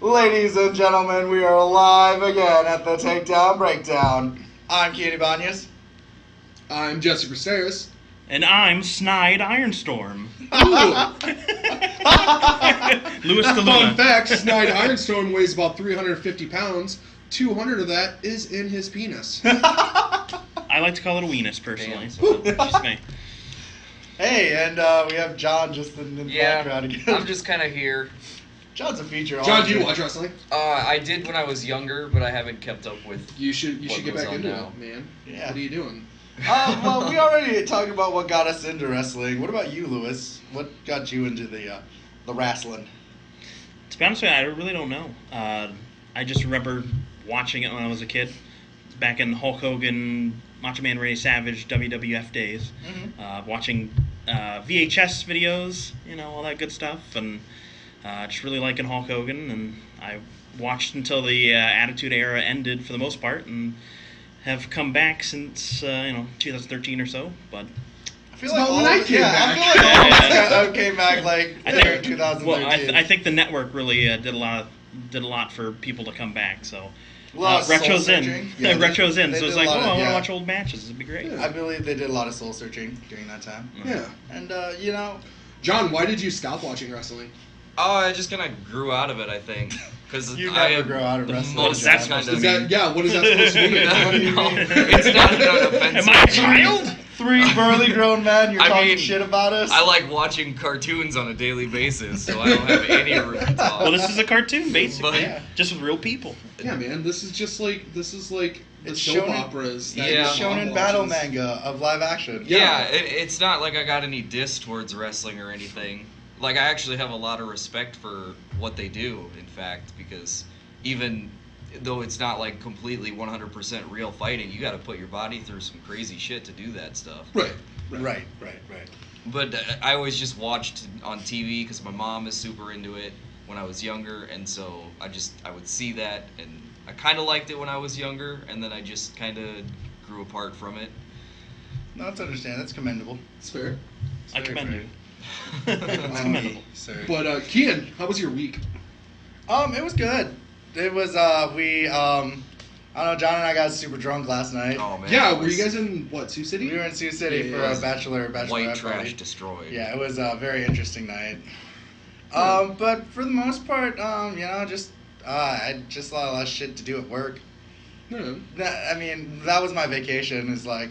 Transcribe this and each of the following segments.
Ladies and gentlemen, we are live again at the Takedown Breakdown. I'm Kien. I'm Jessie Cruceris. And I'm Snide Ironstorm. Louis DeLuna. Fun fact, Snide Ironstorm weighs about 350 pounds. 200 of that is in his penis. I like to call it a weenus, personally. Just me. Hey, and we have John just in the background again. I'm just kind of here. John's a feature. John, do you watch wrestling? I did when I was younger, but I haven't kept up with. You should get back into now. it, man. Yeah. What are you doing? Well, we already talked about what got us into wrestling. What about you, Louis? What got you into the wrestling? To be honest with you, I really don't know. I just remember watching it when I was a kid. It's back in Hulk Hogan, Macho Man Ray Savage, WWF days. Mm-hmm. Watching VHS videos, all that good stuff, and just really liking Hulk Hogan. And I watched until the Attitude Era ended for the most part, and have come back since 2013 or so. But I feel It's like about when I came back. I feel like all came back like I think 2013. Well, I think the network really did a lot for people to come back. So Retro's Retro's in. Yeah, Retro's in. they So it's did a like, lot I of- want to watch old matches. It'd be great. Yeah. I believe they did a lot of soul searching during that time. Yeah. And John, why did you stop watching wrestling? Oh, I just kind of grew out of it, I think. Because You never grow out of wrestling. What is that Kind supposed of. to mean? What is that supposed to mean? What do you No, mean? it's not an offensive. Am I a child? Three burly grown men, you're I talking mean, shit about us? I like watching cartoons on a daily basis, so I don't have any room to talk. Well, this is a cartoon, basically, But- just with real people. Yeah, man, this is like the It's soap shonen- operas. That Yeah. your mom Shonen battle watches. manga of live action. Yeah, it's not like I got any diss towards wrestling or anything. Like, I actually have a lot of respect for what they do, in fact, because even though it's not like completely 100% real fighting, you got to put your body through some crazy shit to do that stuff. Right. Right. But I always just watched on TV because my mom is super into it when I was younger, and so I would see that, and I kind of liked it when I was younger, and then I just kind of grew apart from it. No, that's understand. That's commendable. It's fair. I commend you. It's It's commendable. Sir. But Kien, how was your week? It was good. It was I don't know, John and I got super drunk last night. Oh man! Yeah, it were was you guys in Sioux City? We were in Sioux City Yeah, for yeah. a bachelorette white trash party. destroyed? Yeah, it was a very interesting night. But for the most part, I just a lot of shit to do at work. No. That was my vacation. Is like,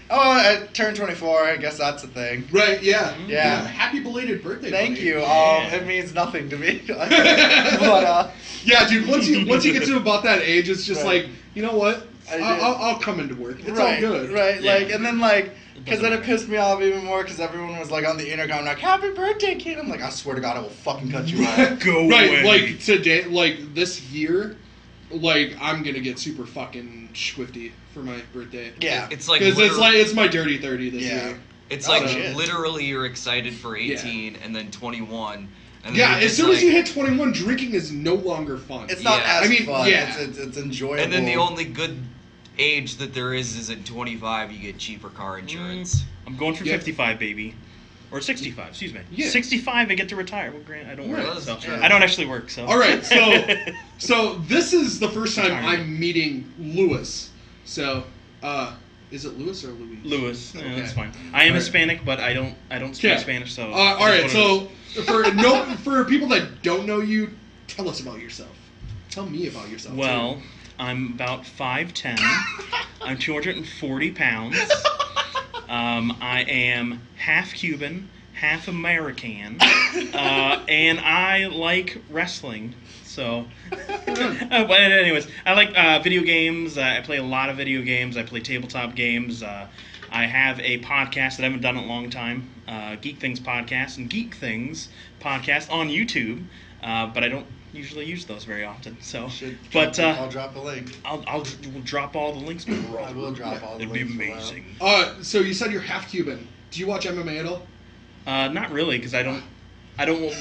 I turned 24. I guess that's a thing. Right, yeah. Yeah. Happy belated birthday. Thank buddy. you. Yeah. It means nothing to me. But Yeah, dude, once you get to about that age, it's just Right. like, you know what? I did. I'll come into work. It's right, all good. right. Yeah. Like, and then because then it pissed me off even more because everyone was like on the intercom like, "Happy birthday, kid!" I'm like, I swear to God, I will fucking cut you off. Go Right, away. like today, like this year, like I'm gonna get super fucking swifty for my birthday. Yeah. It's like Because literally, it's my dirty 30 this Yeah. year. it's Oh, like shit. literally you're excited for 18 and then 21. And then Yeah, you're as just soon as you like- hit 21, drinking is no longer fun. It's not Yeah. as I mean, fun. yeah. It's enjoyable. And then the only good age that there is at 25. You get cheaper car insurance. I'm going for Yeah. 55, baby. Or 65, excuse me. Yeah. 65, I get to retire. Well, Grant, I don't Right. work, That's so true. I don't actually work, so. All right, so this is the first time Retirement. I'm meeting Louis. So, is it Louis or Louis? Louis, yeah, Okay. that's fine. I am All right. Hispanic, but I don't speak Yeah. Spanish, so. All it right, is what it so for people that don't know you, tell us about yourself. Tell me about yourself. is. Well, I'm about 5'10". I'm 240 pounds. I am half Cuban, half American, and I like wrestling. So, but anyways, I like video games. I play a lot of video games. I play tabletop games. I have a podcast that I haven't done in a long time, Geek Things Podcast and Geek Things Podcast on YouTube, but I don't usually use those very often. So, but I'll drop a link. we'll drop all the links. Below. I will drop all the It'd be links below. amazing. So you said you're half Cuban. Do you watch MMA at all? Not really, because I don't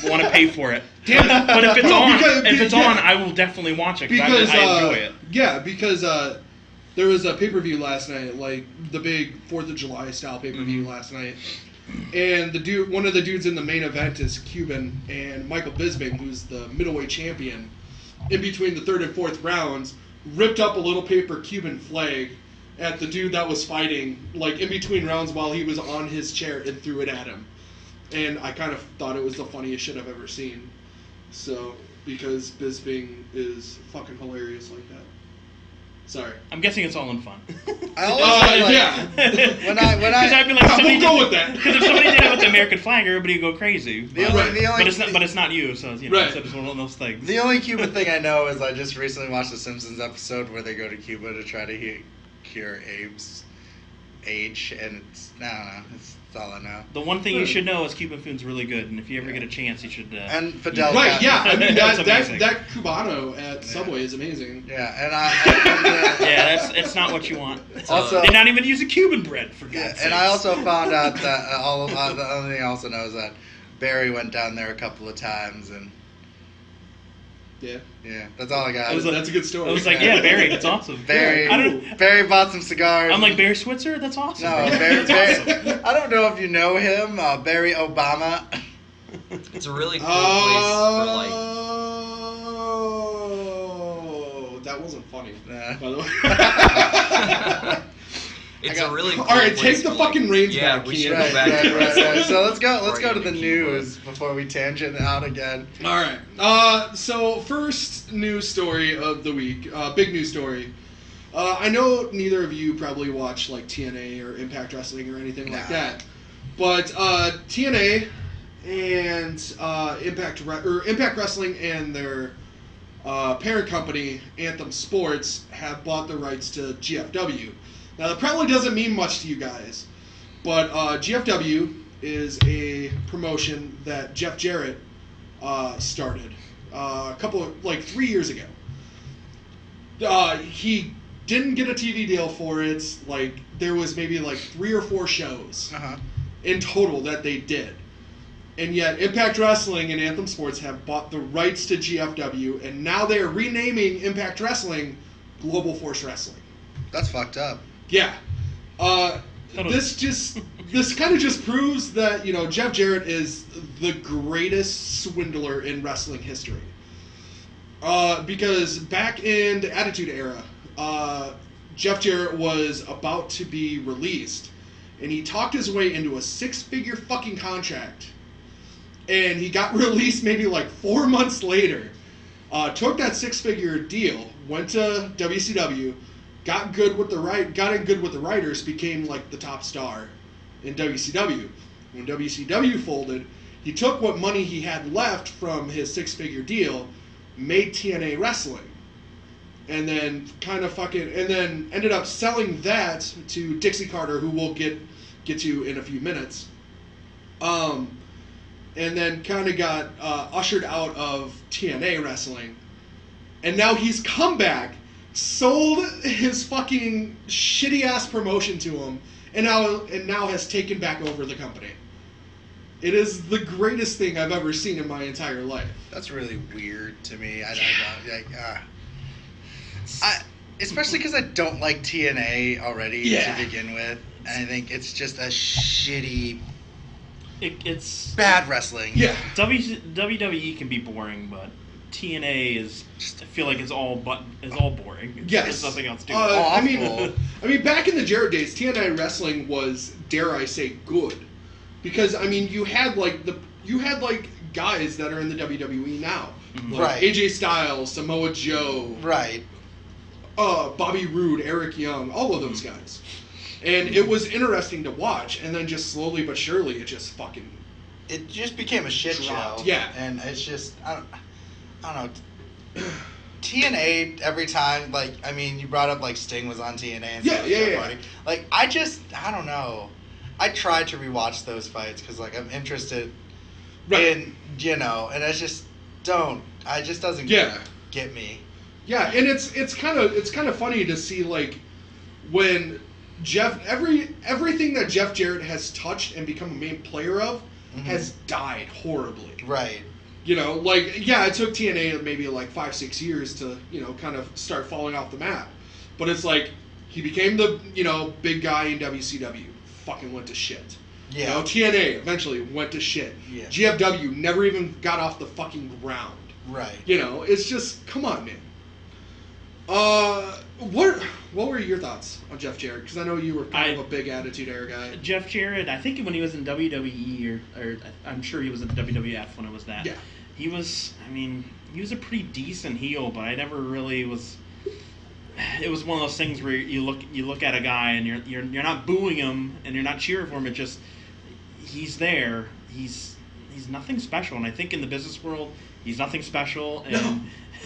want to pay for it. Damn it. But if it's No, on, because- I yeah. will definitely watch it Because I enjoy it. Yeah, because there was a pay-per-view last night, like the big 4th of July style pay-per-view Mhm. last night. And one of the dudes in the main event is Cuban, and Michael Bisping, who's the middleweight champion, in between the third and fourth rounds, ripped up a little paper Cuban flag at the dude that was fighting, like in between rounds while he was on his chair, and threw it at him. And I kind of thought it was the funniest shit I've ever seen. So, because Bisping is fucking hilarious like that. Sorry. I'm guessing it's all in fun. I always like, yeah. when I I'd be like, We'll go with that. Because if somebody did it with the American flag, everybody would go crazy. The But, only- but it's not you, so you know, Right. it's just one of those things. the only Cuban thing I know is I just recently watched the Simpsons episode where they go to Cuba to try to cure Abe's age, and it's I don't know. It's all I know. The one thing you should know is Cuban food's really good, and if you ever get a chance, you should. And Fidel. Right, yeah. I mean, That's that amazing. Cubano at Subway is amazing. Yeah, and Yeah, it's not what you want. Also- They're not even using Cuban bread for Yeah, God's and sakes. I also found out that the only thing I also know is that Barry went down there a couple of times, and Yeah. that's all I got. That's a good story. I was like, yeah, Barry, that's awesome. Barry, I don't. Barry bought some cigars. I'm like Barry Switzer. That's awesome. No, bro. Barry, That's awesome. Barry. I don't know if you know him, Barry Obama. It's a really cool place for like. Oh, that wasn't funny. Nah. By the way. It's a really cool All right, place take the for, like- fucking reins yeah, back, we Kien. should Right, go back to right. wrestling So let's go before to I the get to Cuba. news before we tangent out again. All right. So first news story of the week, big news story. I know neither of you probably watch like TNA or Impact Wrestling or anything like Nah. that, but TNA and Impact Wrestling and their parent company Anthem Sports have bought the rights to GFW. Now that probably doesn't mean much to you guys, but GFW is a promotion that Jeff Jarrett started a couple of 3 years ago. He didn't get a TV deal for it. Like there was maybe 3 or 4 shows in total that they did. And yet Impact Wrestling and Anthem Sports have bought the rights to GFW, and now they are renaming Impact Wrestling Global Force Wrestling. That's fucked up. Yeah. This kind of just proves that, Jeff Jarrett is the greatest swindler in wrestling history. Because back in the Attitude Era, Jeff Jarrett was about to be released, and he talked his way into a 6-figure fucking contract. And he got released maybe 4 months later. Took that 6-figure deal, went to WCW, got in good with the writers, became the top star in WCW. When WCW folded, he took what money he had left from his 6-figure deal, made TNA Wrestling, and then ended up selling that to Dixie Carter, who we'll get to in a few minutes. And then kind of got ushered out of TNA Wrestling, and now he's come back, sold his fucking shitty ass promotion to him, and now has taken back over the company. It is the greatest thing I've ever seen in my entire life. That's really weird to me. I don't know. Especially because I don't like TNA already to begin with. And I think it's just a shitty, It's bad wrestling. Yeah. WWE can be boring, but TNA is just. I feel like it's all boring. Yes. There's nothing else to do. I mean, back in the Jarrett days, TNA Wrestling was, dare I say, good, because you had guys that are in the WWE now, Right. AJ Styles, Samoa Joe, Right. Bobby Roode, Eric Young, all of those guys, and it was interesting to watch. And then just slowly but surely, it just fucking. It just became a shit Dropped, show. yeah. And it's just I don't know. TNA every time, you brought up Sting was on TNA and stuff. Yeah. I don't know. I tried to rewatch those fights because I'm interested Right. in and I just don't. I just doesn't get me. Yeah, and it's kind of funny to see when everything that Jeff Jarrett has touched and become a main player of has died horribly. Right. It took TNA maybe 5-6 years to kind of start falling off the map, but it's he became the big guy in WCW, fucking went to shit. You Yeah. know, TNA eventually went to shit. Yeah. GFW never even got off the fucking ground. Right. You know, it's just, come on, man. What were your thoughts on Jeff Jarrett? Because I know you were kind of a big Attitude Era guy. Jeff Jarrett, I think when he was in WWE, or I'm sure he was in WWF when it was that. Yeah. He was a pretty decent heel, but I never really was. It was one of those things where you look at a guy and you're not booing him and you're not cheering for him. It just he's there. He's nothing special, and I think in the business world he's nothing special.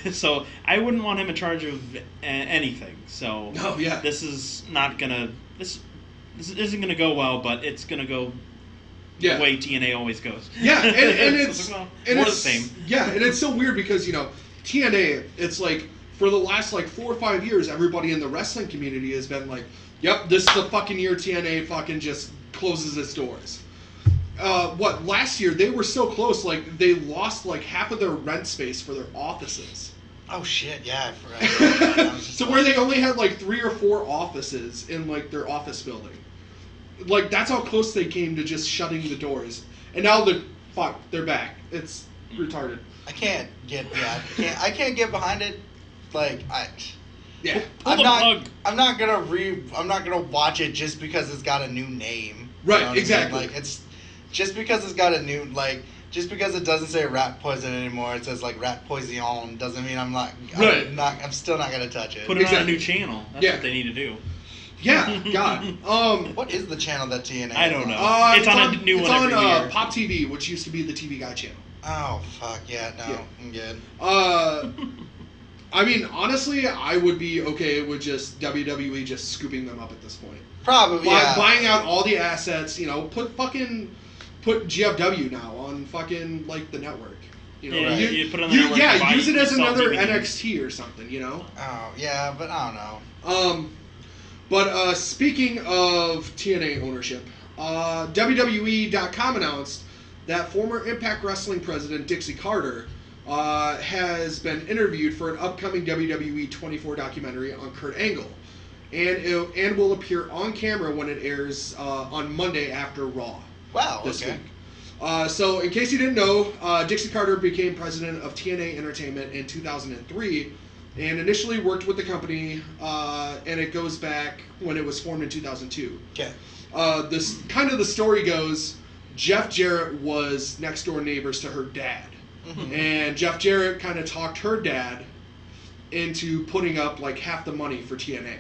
And so I wouldn't want him in charge of anything. So this is not gonna this isn't gonna go well, but it's gonna go the way TNA always goes. Yeah, and it's more the same. Yeah, and it's so weird because TNA, it's like for the last like 4 or 5 years, everybody in the wrestling community has been like, "Yep, this is the fucking year TNA fucking just closes its doors." Last year they were so close, like they lost like half of their rent space for their offices. Oh shit! Yeah, I forgot. So where they only had like 3 or 4 offices in like their office building, like that's how close they came to just shutting the doors. And now they're back. It's retarded. I can't get get behind it. Like Pull the plug. I'm not gonna watch it just because it's got a new name. Right, You know what exactly. I mean? Like it's just because it's got a new just because it doesn't say rat poison anymore, it says like rat poison, doesn't mean I'm still not gonna touch it. Put it on a new channel. That's what they need to do. Yeah, God. What is the channel that TNA? I don't know. It's on a new one every It's year. on Pop TV, which used to be the TV Guide channel. Oh fuck yeah, no, Yeah. I'm good. I mean, honestly, I would be okay with just WWE just scooping them up at this point. Probably, yeah. Buying out all the assets, put GFW now on fucking like the network. You put it on the network. Use it as sell another DVDs. NXT or something, Oh yeah, but I don't know. But speaking of TNA ownership, WWE.com announced that former Impact Wrestling president Dixie Carter has been interviewed for an upcoming WWE 24 documentary on Kurt Angle, and will appear on camera when it airs on Monday after Raw. Wow. This Okay. week. So, in case you didn't know, Dixie Carter became president of TNA Entertainment in 2003, and initially worked with the company, and it goes back when it was formed in 2002. Okay. The story goes, Jeff Jarrett was next door neighbors to her dad. Mm-hmm. And Jeff Jarrett kind of talked her dad into putting up like half the money for TNA.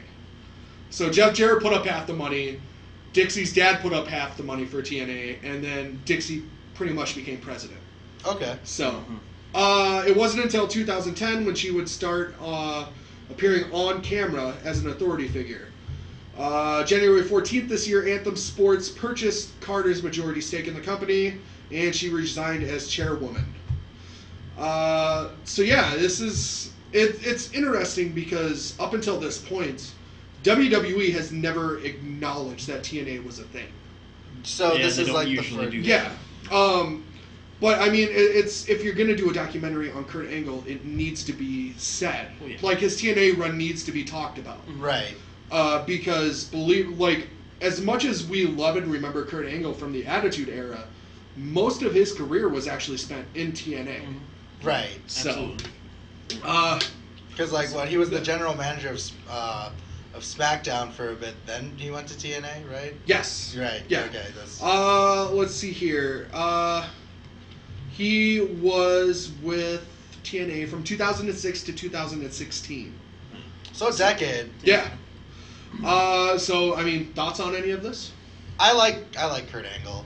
So Jeff Jarrett put up half the money, Dixie's dad put up half the money for TNA, and then Dixie pretty much became president. Okay. So, it wasn't until 2010 when she would start appearing on camera as an authority figure. January 14th this year, Anthem Sports purchased Carter's majority stake in the company, and she resigned as chairwoman. It's interesting because up until this point, WWE has never acknowledged that TNA was a thing. So this they is don't like the usually first. do that. Yeah. But I mean, it's if you're gonna do a documentary on Kurt Angle, it needs to be said. Oh, yeah. Like his TNA run needs to be talked about. Right. Because as much as we love and remember Kurt Angle from the Attitude Era, most of his career was actually spent in TNA. Right. So, Absolutely. Because he was the general manager of SmackDown for a bit. Then he went to TNA, right? yes. Right. Yeah. Okay. That's. Let's see here. He was with TNA from 2006 to 2016. So a decade. Yeah. So I mean, thoughts on any of this? I like Kurt Angle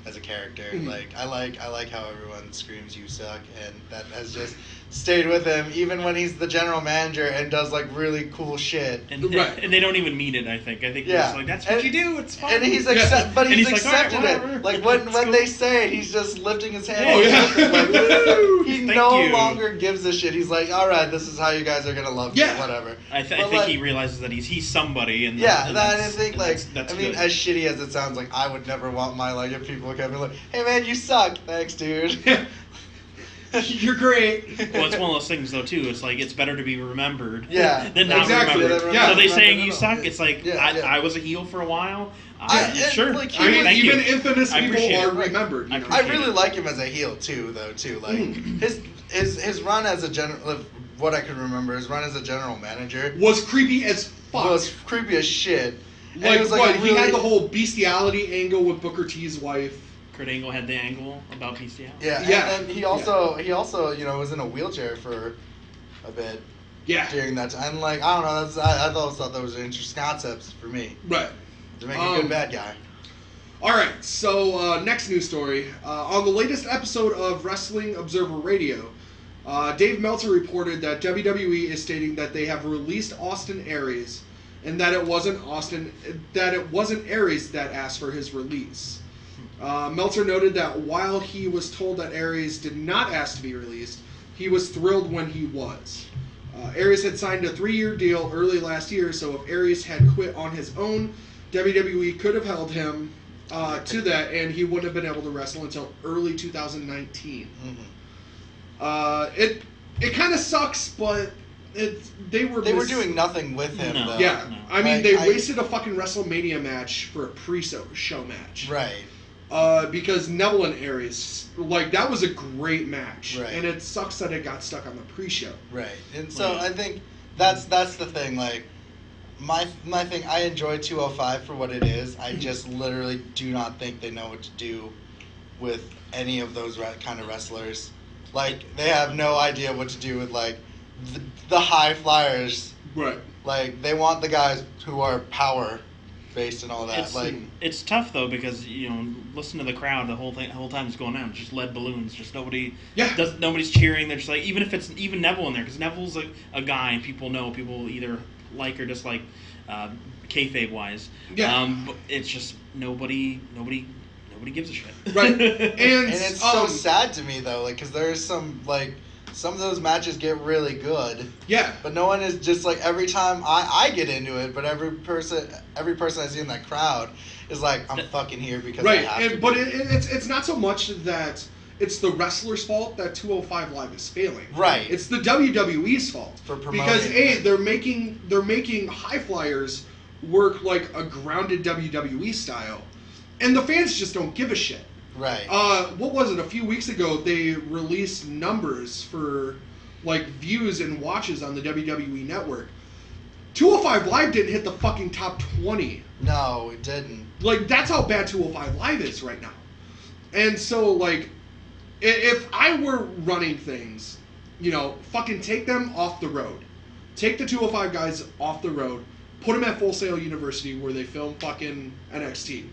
as a character. Mhm. Like I like how everyone screams "you suck," and that has just stayed with him even when he's the general manager and does like really cool shit. And Right. they don't even mean it. I think Yeah. he's like, that's what you do. It's fine. And he's Yeah. but And he's he's like, accepted "All right, it. whatever." Like That's when cool. they say it, he's just lifting his hand. Oh, yeah. Like, woo! He Thank no you. longer gives a shit. He's like, all right, this is how you guys are gonna love Yeah. me, whatever. I But, think he realizes that he's somebody. And Yeah, and I think that's I mean, good. as shitty as it sounds, like I would never want my if people come and like, hey man, you suck. Thanks, dude. You're great. Well, it's one of those things, though, too. It's like, it's better to be remembered Yeah, than not exactly. remembered. Yeah. So they saying No. you suck, it's like, Yeah, I was a heel for a while. Sure. Like, I mean, Thank even you. infamous I people appreciate are it. remembered. You know? I really like him as a heel too, though. Too like his run as a general. What I can remember, his run as a general manager was creepy as fuck. was creepy as shit. And like, it was what, a he had the whole bestiality angle with Booker T's wife. Kurt Angle had the angle about bestiality. Yeah, Yeah. and he also was in a wheelchair for a bit Yeah. during that time. And like I don't know, I always thought that was an interesting concepts for me Right. to make a good bad guy. All right, so next news story. On the latest episode of Wrestling Observer Radio, Dave Meltzer reported that WWE is stating that they have released Austin Aries, and that it wasn't Aries that asked for his release. Meltzer noted that while he was told that Aries did not ask to be released, he was thrilled when he was. Aries had signed a 3-year deal early last year, so if Aries had quit on his own, WWE could have held him to that, and he wouldn't have been able to wrestle until early 2019. It kind of sucks, but they were doing nothing with him. No. Though. Yeah, No. I mean, Like, they wasted a fucking WrestleMania match for a show match. Right. Because Neville and Aries, like, that was a great match. Right. And it sucks that it got stuck on the pre-show. Right. And so I think that's the thing. Like my thing. I enjoy 205 for what it is. I just literally do not think they know what to do with any of those kind of wrestlers. Like they have no idea what to do with like the high flyers. Right. Like they want the guys who are power based and all that. It's tough though because listen to the crowd the whole time it's going on. It's just lead balloons. Just nobody's cheering. They're just like even if it's even Neville in there because Neville's a guy people either like or dislike kayfabe wise. Yeah. But it's just nobody gives a shit. Right. And it's so sad to me though, like because there's some of those matches get really good. Yeah. But no one is just like every time I get into it, but every person I see in that crowd is like I'm fucking here because I have to. But it's not so much that it's the wrestler's fault that 205 Live is failing. Right. It's the WWE's fault For promoting because it. they're making high flyers work like a grounded WWE style, and the fans just don't give a shit. Right. What was it? A few weeks ago, they released numbers for like views and watches on the WWE network. 205 Live didn't hit the fucking top 20. No, it didn't. Like that's how bad 205 Live is right now. And so like, if I were running things, fucking take them off the road. Take the 205 guys off the road. Put them at Full Sail University where they film fucking NXT.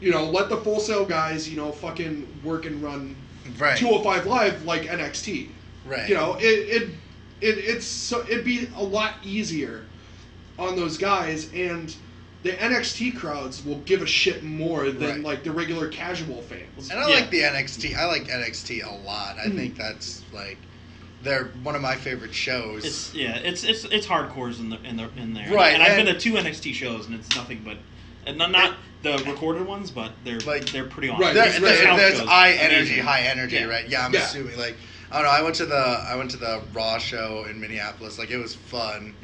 Let the Full Sail guys, fucking work and run 205 Live like NXT. Right. It'd be a lot easier on those guys, and the NXT crowds will give a shit more than like the regular casual fans. And I like the NXT. I like NXT a lot. I think that's like they're one of my favorite shows. It's hardcores in there. Right. And I've been to 2 NXT shows and it's nothing but not the recorded ones, but they're pretty awesome. Right. There's high Amazing. energy, right? Yeah, I'm assuming like I don't know. I went to the Raw show in Minneapolis. Like it was fun,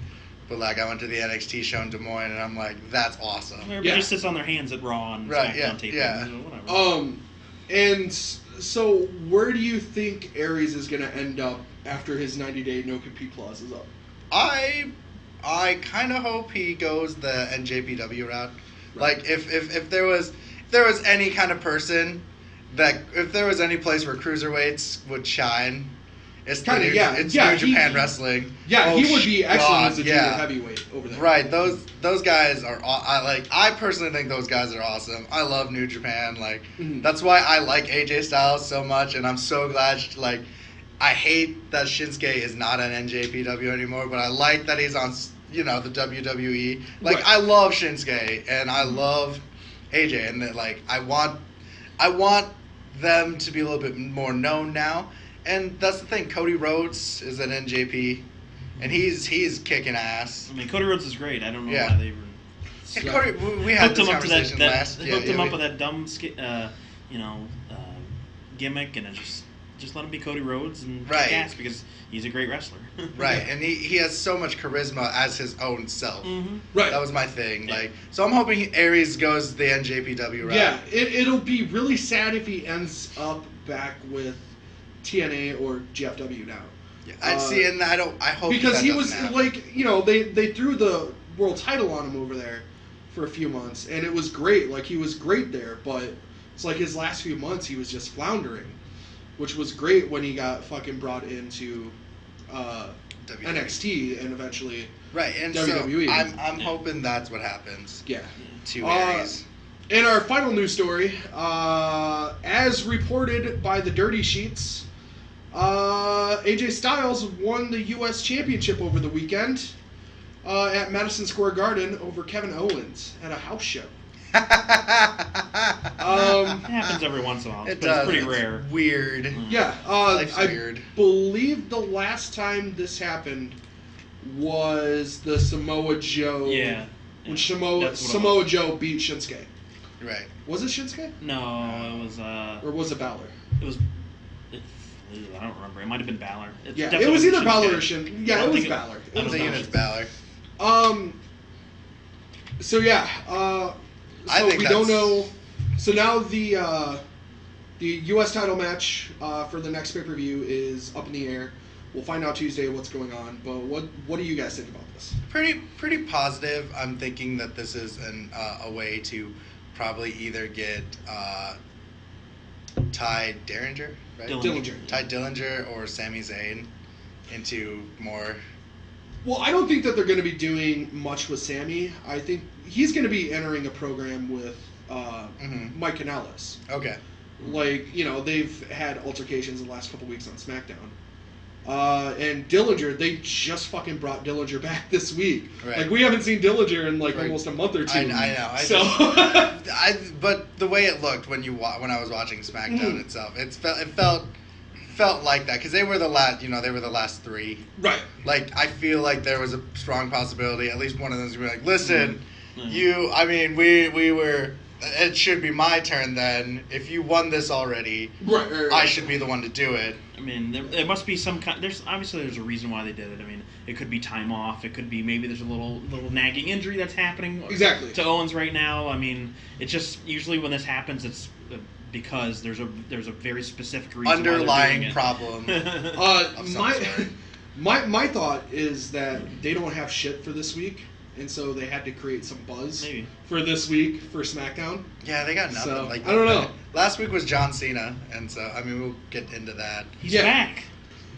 but like I went to the NXT show in Des Moines, and I'm like, that's awesome. Everybody sits on their hands at Raw and Smackdown tapings. Whatever. And so where do you think Aries is going to end up after his 90-day no-compete clause is up? I kind of hope he goes the NJPW route. Right. Like if there was any kind of person if there was any place where cruiserweights would shine, it's New Japan Wrestling. Yeah, he would be excellent as a junior yeah. heavyweight over there. Right, those guys are. I personally think those guys are awesome. I love New Japan. Like that's why I like AJ Styles so much, and I'm so glad. Like, I hate that Shinsuke is not an NJPW anymore, but I like that he's on the WWE. Like Right. I love Shinsuke and I love AJ, and that, like I want them to be a little bit more known now. And that's the thing. Cody Rhodes is an NJP, and he's kicking ass. I mean, Cody Rhodes is great. I don't know Yeah. why they were. Hey, Cody, we had this conversation last. Hooked him up with that dumb, gimmick, and it just just let him be Cody Rhodes and Right. kick ass because he's a great wrestler. Right, and he has so much charisma as his own self. Mm-hmm. Right. That was my thing. Yeah. Like, so I'm hoping Aries goes the NJPW route. Yeah, it'll be really sad if he ends up back with TNA or GFW now. Yeah, I see, and I hope Because that he doesn't was happen. like, they threw the world title on him over there for a few months, and it was great. Like, he was great there, but it's like his last few months he was just floundering, which was great when he got fucking brought into NXT and eventually right, and WWE. so I'm hoping that's what happens yeah. to Aries. In our final news story, as reported by the Dirty Sheets, AJ Styles won the U.S. Championship over the weekend at Madison Square Garden over Kevin Owens at a house show. It happens every once in a while, It but does. it's pretty It's rare. Weird. Yeah, Life's I weird. believe the last time this happened was the Samoa Joe. Yeah. When That's Samoa what it Samoa Joe beat Shinsuke. Right. Was it Shinsuke? No, it was Or was it Balor? it was. I don't remember. It might have been Balor. It's Yeah, it definitely was either Shinsuke. Balor or Shin. Yeah, I it don't was think Balor. I It don't was thinking know. it's Balor. So yeah, I so think we don't that's- know. So now the U.S. title match for the next pay-per-view is up in the air. We'll find out Tuesday what's going on. But what do you guys think about this? Pretty positive. I'm thinking that this is a way to probably either get Ty Dillinger, right? Dillinger. Ty Dillinger or Sami Zayn into more. Well, I don't think that they're going to be doing much with Sammy. I think he's going to be entering a program with Mike Kanellis. Okay. Like, they've had altercations the last couple weeks on SmackDown. And Dillinger, they just fucking brought Dillinger back this week. Right. Like, we haven't seen Dillinger in Right. almost a month or two. I know. But the way it looked when I was watching SmackDown itself, it felt like that because they were the last. They were the last three. Right. Like, I feel like there was a strong possibility at least one of them's gonna be like, listen, we were. It should be my turn then. If you won this already, Right. I should be the one to do it. I mean, there must be some kind. There's a reason why they did it. I mean, it could be time off. It could be maybe there's a little nagging injury that's happening. Exactly. To Owens right now. I mean, it's just usually when this happens, it's because there's a very specific reason. Underlying why problem. Uh, some my, sort. my thought is that they don't have shit for this week, and so they had to create some buzz Maybe. for this week for SmackDown. Yeah, they got nothing. So, like I don't know. Last week was John Cena, and so we'll get into that. He's Yeah. back.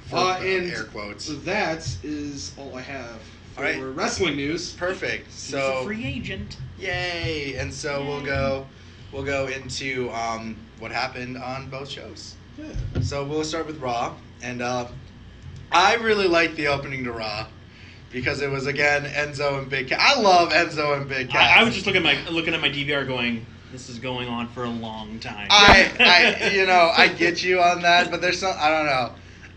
For And air quotes. that is all I have for All right. wrestling news. Perfect. He's So a free agent. yay! And so Yay. we'll go into what happened on both shows. Yeah. So we'll start with Raw, and I really liked the opening to Raw because it was again Enzo and Big Cass. I love Enzo and Big Cass. I was just looking at my DVR, going, "This is going on for a long time." I get you on that, but there's some I don't know.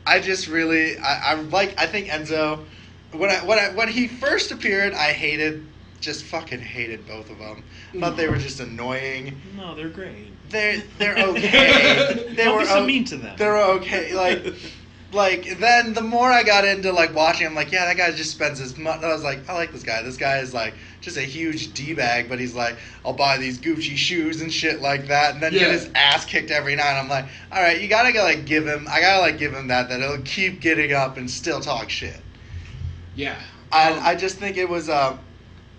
I just really I think Enzo when he first appeared, I just fucking hated both of them. Thought they were just annoying. No, they're great. They're okay. Don't be so mean to them. They're okay. Like then the more I got into watching, I'm like, yeah, that guy just spends his money. I was like, I like this guy. This guy is just a huge d-bag, but he's like, I'll buy these Gucci shoes and shit like that, and then get his ass kicked every night. I'm like, all right, you gotta give him. I gotta give him that he'll keep getting up and still talk shit. Yeah. I just think it was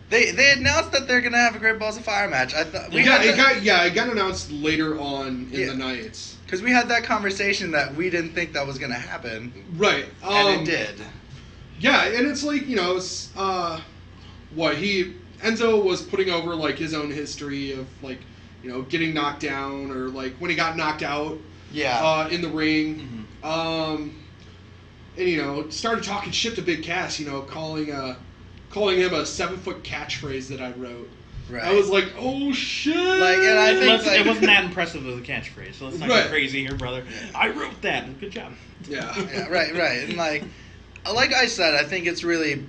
They announced that they're gonna have a Great Balls of Fire match. I thought It got announced later on in the night. because we had that conversation that we didn't think that was gonna happen, Right. and it did. Yeah, and it's Enzo was putting over his own history of getting knocked down or when he got knocked out Yeah. in the ring. And started talking shit to Big Cass, calling him a 7-foot catchphrase that I wrote. Right. I was like, oh shit! And I think It wasn't that impressive of a catchphrase, so let's not Right. go crazy here, brother. I wrote that. Good job. Yeah. Yeah, right. And like I said, I think it's really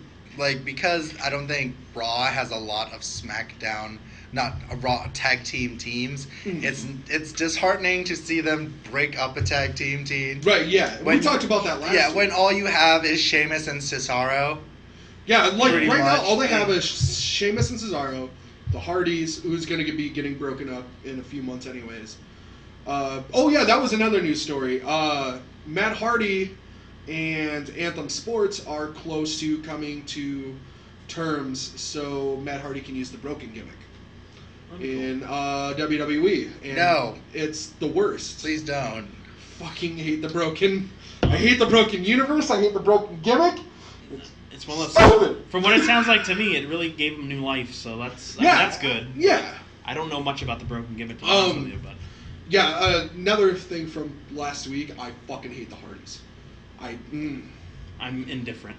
because I don't think Raw has a lot of SmackDown not a Raw tag teams. Mhm. It's disheartening to see them break up a tag team. Right, yeah. When- we talked about that last Yeah, week. when all you have is Sheamus and Cesaro. Yeah, like Pretty right now, much. all they have is Sheamus and Cesaro, the Hardys, who's going to be getting broken up in a few months anyways. Oh yeah, that was another news story. Matt Hardy and Anthem Sports are close to coming to terms, so Matt Hardy can use the broken gimmick in WWE. And No. it's the worst. Please don't. Fucking hate the broken. I hate the broken universe. I hate the broken gimmick. It's one of Stupid. those. From what it sounds like to me, it really gave him new life. So that's Yeah. that's good. Yeah. I don't know much about the broken gimmick to be honest with you, but Yeah, another thing from last week, I fucking hate the Hardys. I'm indifferent.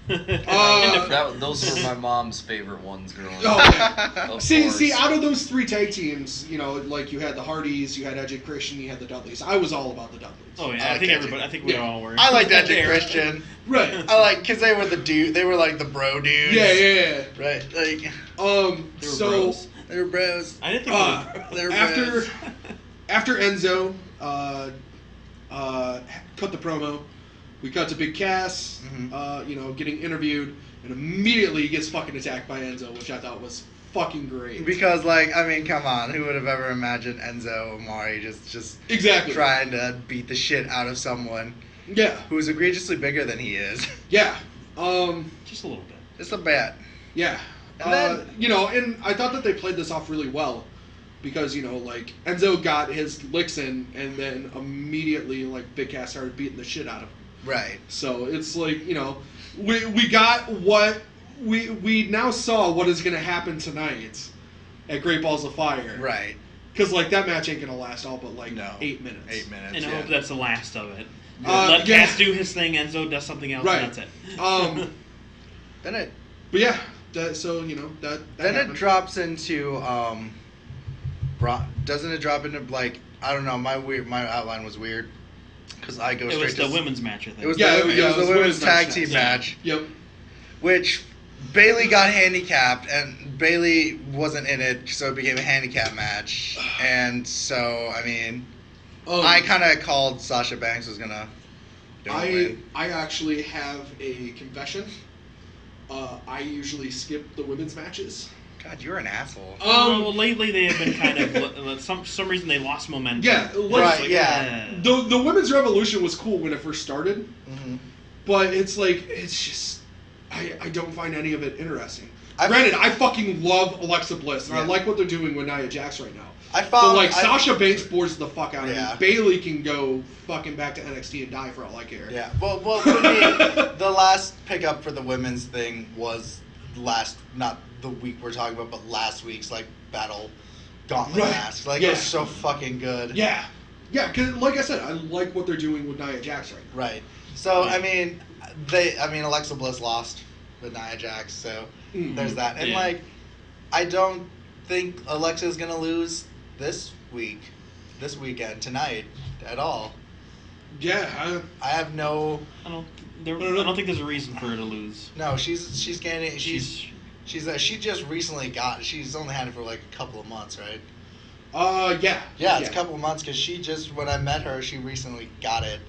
Those were my mom's favorite ones growing Oh, up. yeah. Of see, course. out of those three tag teams, you know, like you had the Hardys, you had Edge and Christian, you had the Dudleys. I was all about the Dudleys. Oh yeah, I I, like think that everybody. too. I think we Yeah. all were. I like that There. Christian. Right. I like because they were the dude. They were like the bro dudes. Yeah. Right. Like They were So bros. they were bros. I didn't think they were after bros. after Enzo cut the promo, we cut to Big Cass, Mhm. getting interviewed, and immediately he gets fucking attacked by Enzo, which I thought was fucking great. Because come on, who would have ever imagined Enzo Amari just Exactly. trying to beat the shit out of someone Yeah. who's egregiously bigger than he is? Yeah. just a little bit. Just a bit. Yeah. And then- And I thought that they played this off really well because, like, Enzo got his licks in and then immediately, like, Big Cass started beating the shit out of him. Right. So it's like, we got what we now saw what is going to happen tonight at Great Balls of Fire. Right. Because, like, that match ain't going to last all but, like, No. 8 minutes. 8 minutes. And I yeah. hope that's the last of it. Yeah. Let Yeah. Cass do his thing. Enzo does something else. Right. And that's it. Then it But yeah, that then it happened. drops into doesn't it drop into like I don't know, my outline was weird because I go It straight was to the women's match, I think. it was Yeah, the, yeah, it was the women's tag match. team Yeah. match, Yep. which Bailey got handicapped and Bailey wasn't in it, so it became a handicap match. And so I mean, I kind of called Sasha Banks was gonna win. I actually have a confession. I usually skip the women's matches. God, you're an asshole. Well, lately they have been kind of some reason they lost momentum. Yeah, Right, Like, yeah. The women's revolution was cool when it first started, Mhm. but it's just I don't find any of it interesting. I- Granted, I fucking love Alexa Bliss, and I Yeah. like what they're doing with Nia Jax right now. I But found like Sasha Banks bores the fuck out of Yeah. me. Bailey can go fucking back to NXT and die for all I care. Yeah, well, for me, the last pickup for the women's thing was not the week we're talking about, but last week's like battle gauntlet Right. match. Like Yeah. it was so fucking good. Yeah, because like I said, I like what they're doing with Nia Jax right now. Right. So I mean, Alexa Bliss lost with Nia Jax, so Mhm. there's that. And Yeah. like, I don't think Alexa's gonna lose this weekend, tonight, at all. Yeah, I have no. I don't think there's a reason for her to lose. No, she's gaining. She just recently she's only had it for like a couple of months, right? yeah. Yeah, it's a couple of months because when I met her, she recently got it,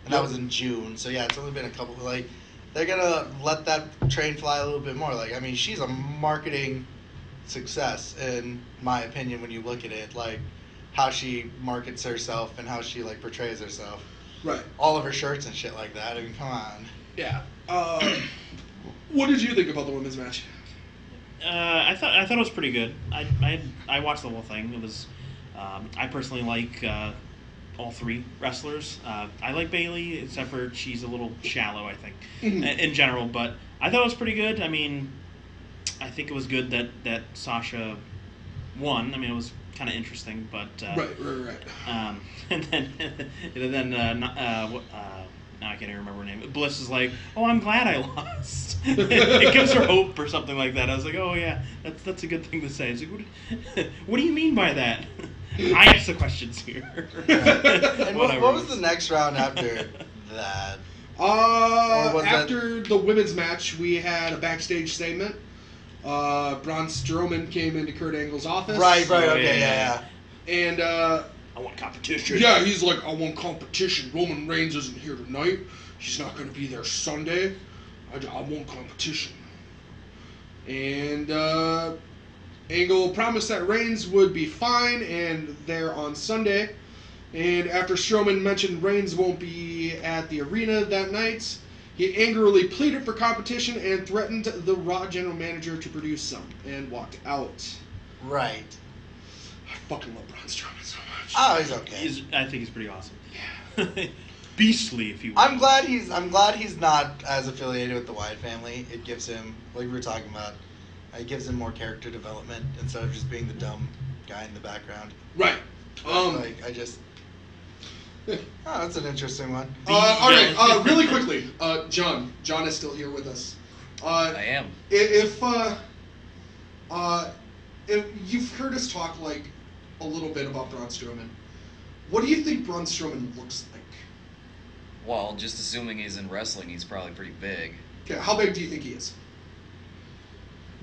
and that was in June. So yeah, it's only been a couple. Like, they're gonna let that train fly a little bit more. Like, I mean, she's a marketing success in my opinion when you look at it, like how she markets herself and how she like portrays herself. Right. All of her shirts and shit like that. I mean, come on. Yeah. What did you think about the women's match? I thought it was pretty good. I watched the whole thing. It was. I personally like all three wrestlers. I like Bailey, except for she's a little shallow, I think, in general. But I thought it was pretty good. I mean, I think it was good that Sasha won. I mean, it was kind of interesting, but Right. and then now I can't even remember her name. Bliss is like, "Oh, I'm glad I lost." It gives her hope or something like that. I was like, "Oh yeah, that's a good thing to say." It's like, what do you mean by that? I ask the questions here. And Whatever. what was the next round after that? Or was After the women's match, we had a backstage segment Braun Strowman came into Kurt Angle's office. Right, Oh, okay, yeah. yeah. And I want competition. yeah, he's like, I want competition. Roman Reigns isn't here tonight. He's not going to be there Sunday. I want competition. And Angle promised that Reigns would be fine and there on Sunday. And after Strowman mentioned Reigns won't be at the arena that night, he angrily pleaded for competition and threatened the Raw general manager to produce some, and walked out. Right. I fucking love Braun Strowman so much. Oh, he's okay. I think he's pretty awesome. Yeah. Beastly, if you will. I'm glad he's not as affiliated with the Wyatt family. It gives him, like we were talking about, it gives him more character development instead of just being the dumb guy in the background. Right. Oh, that's an interesting one. All right. Really quickly, John. John is still here with us. I am. If you've heard us talk like a little bit about Braun Strowman, what do you think Braun Strowman looks like? Well, just assuming he's in wrestling, he's probably pretty big. Okay, how big do you think he is?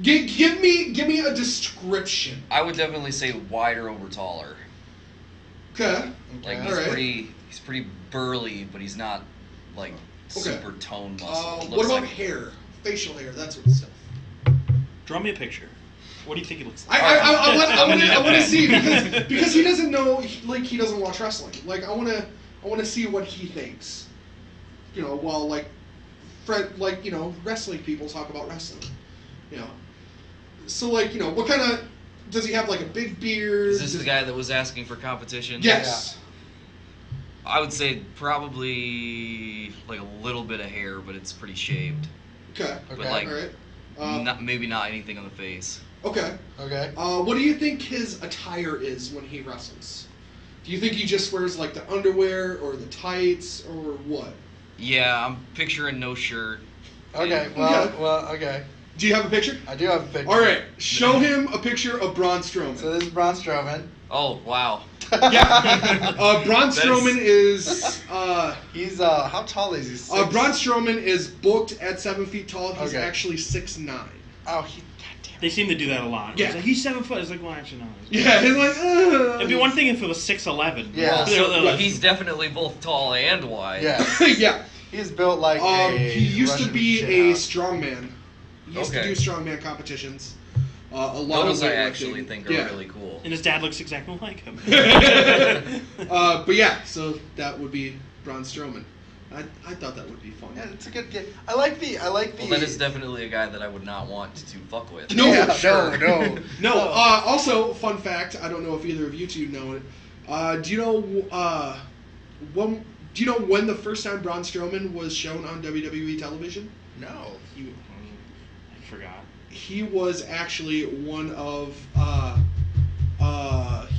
Give me a description. I would definitely say wider over taller. Okay. Like Okay. he's pretty burly, but he's not like super toned muscle. What about hair? Facial hair, that sort of stuff. Draw me a picture. What do you think he looks like? I want to see because he doesn't know, like he doesn't watch wrestling. Like I want to see what he thinks. You know, while wrestling people talk about wrestling. You know, so what kind of does he have? Like a big beard? Is this the guy that was asking for competition? Yes. Yeah. I would say probably like a little bit of hair, but it's pretty shaved. Okay. But like, all right. maybe not anything on the face. Okay. Okay. What do you think his attire is when he wrestles? Do you think he just wears like the underwear or the tights or what? Yeah, I'm picturing no shirt. Okay. Well. Okay. Do you have a picture? I do have a picture. All right. Show him a picture of Braun Strowman. So this is Braun Strowman. Oh wow. Yeah. Braun Strowman is. He's how tall is he? Braun Strowman is booked at 7 feet tall. He's Okay. actually 6'9". Oh, goddamn. They seem to do that a lot. Yeah. It's like, he's 7 foot. It's like, well, actually, no. Yeah, he's like. It'd be one thing if it was 6'11". Yeah. So he's definitely both tall and wide. Yeah. Yeah. He's built like He used Russian to be a shithouse. strongman. He used to Okay. do strongman competitions. A lot Those of I weightlifting. actually think are Yeah. really cool. And his dad looks exactly like him. But yeah, so that would be Braun Strowman. I thought that would be fun. Yeah, it's a good game. I like the. Well, that is definitely a guy that I would not want to fuck with. No, Yeah, sure. no. No. Also, fun fact. I don't know if either of you two know it. Do you know when the first time Braun Strowman was shown on WWE television? No. I forgot. He was actually one of.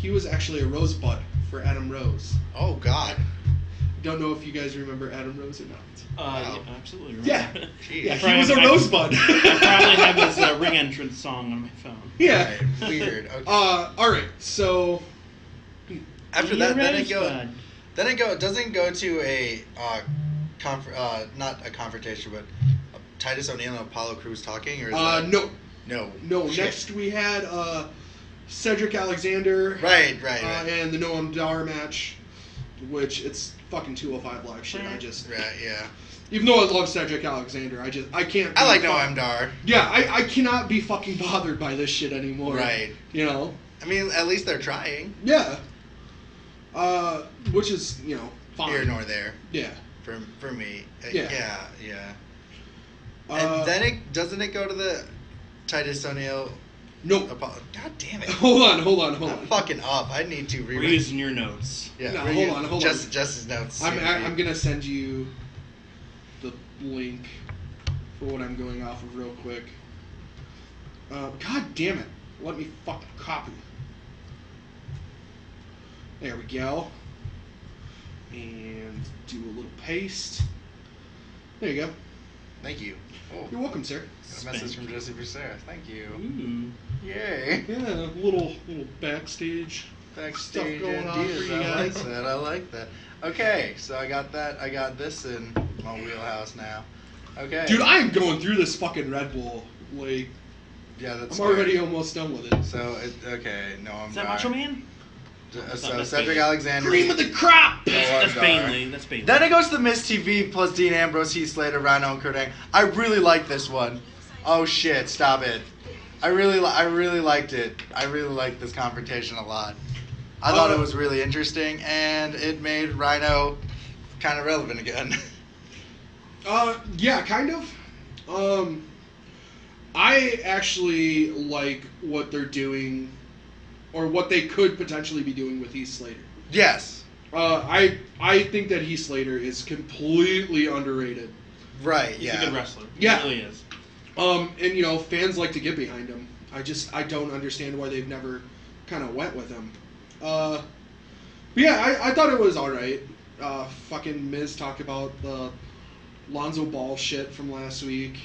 He was actually a rosebud for Adam Rose. Oh God. Don't know if you guys remember Adam Rose or not. Wow. Yeah, absolutely. Remember. Yeah. Jeez. Yeah, I he was a probably- rosebud. I probably have his ring entrance song on my phone. Yeah. Right, weird. Okay. All right. So. After You're that, then it Rosebud. doesn't go to a not a confrontation, but Titus O'Neil and Apollo Crews talking, or is that, No. no. Shit. Next we had Cedric Alexander. Right. And the Noam Dar match, which it's fucking 205 Live shit. Right, yeah. Even though I love Cedric Alexander, I can't. I like be Noam Dar. Yeah, I cannot be fucking bothered by this shit anymore. Right. You know. I mean, at least they're trying. Yeah. Which is fine. Here nor there. Yeah. For me. Yeah. Yeah. And then doesn't it go to the Titus O'Neil? Nope. Apollo? God damn it. Hold on. I'm fucking up. I need to We're using your notes. Yeah. No, we're hold on. Just notes. I'm gonna send you the link for what I'm going off of real quick. God damn it! Let me fucking copy. There we go. And do a little paste. There you go. Thank you. Oh, You're welcome, sir. a message from Jessie Sarah. Thank you. Ooh. Yay. Yeah, a little backstage. Backstage Stuff going on ideas. for you guys. I like that. Okay, so I got that. I got this in my wheelhouse now. Okay. Dude, I am going through this fucking Red Bull. Like, Yeah, that's I'm already almost done with it. So, okay, no, I'm Is that not. Macho Man? So, that's Cedric Bailey. Alexander. Cream of the crop! That's Dar. Bailey. That's Bailey. Then it goes to Miz TV plus Dean Ambrose, Heath Slater, Rhino, and Kurt Angle. I really like this one. Oh shit! Stop it. I really liked it. I really liked this confrontation a lot. I thought it was really interesting, and it made Rhino kind of relevant again. Yeah, kind of. I actually like what they're doing, or what they could potentially be doing with Heath Slater. Yes. I think that Heath Slater is completely underrated. Right. He's Yeah. a good wrestler. Yeah. He really is. And fans like to get behind him. I don't understand why they've never kind of went with him. But yeah, I thought it was all right. Fucking Miz talked about the Lonzo Ball shit from last week.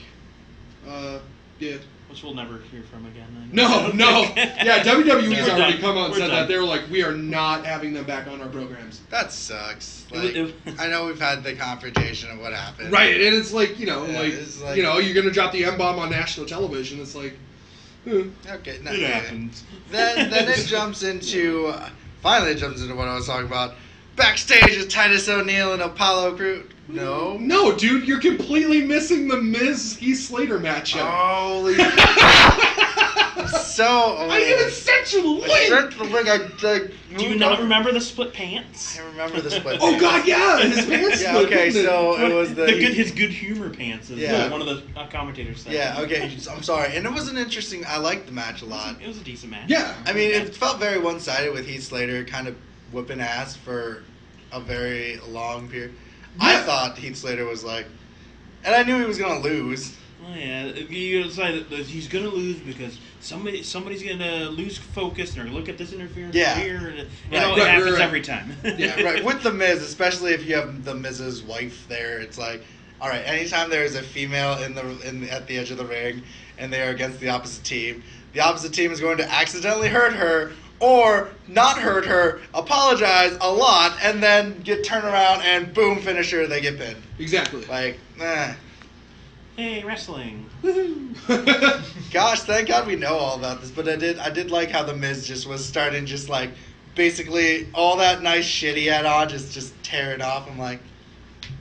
Yeah. Which we'll never hear from again. No. Yeah, WWE's We're already done. come out and We're said done. that. They were like, we are not having them back on our programs. That sucks. Like, It- I know we've had the confrontation of what happened. Right, and it's like, it's like- you're going to drop the M-bomb on national television. It's like, Okay. No, It yeah. happens. Then it jumps into finally it jumps into what I was talking about. Backstage is Titus O'Neil and Apollo Crews. No. No, dude, you're completely missing the Miz Heath Slater matchup. Holy. So. I even sent you the I link. sent the link. Do you not remember the split pants? I remember the split. Oh God, yeah, his pants. Yeah. split, Okay. didn't it? So it was his good humor pants. Is Yeah. what one of the commentators said. Yeah. Okay. I'm sorry, and it was an interesting. I liked the match a lot. It was a decent match. Yeah. I mean, it felt very one-sided with Heath Slater kind of whipping ass for a very long period. I Yeah. thought Heath Slater was like, and I knew he was gonna lose. Oh, yeah, you decide that he's gonna lose because somebody's gonna lose focus and look at this interference Yeah. here, and it Right, happens right. every time. Yeah, Right, with the Miz, especially if you have the Miz's wife there, it's like, all right, anytime there is a female at the edge of the ring and they are against the opposite team is going to accidentally hurt her or not hurt her, apologize a lot, and then get turned around and boom, finisher, they get pinned. Exactly. Like, eh. Hey, wrestling. Gosh, thank God we know all about this. But I did like how the Miz just was starting just like basically all that nice shit he had on just tear it off. I'm like,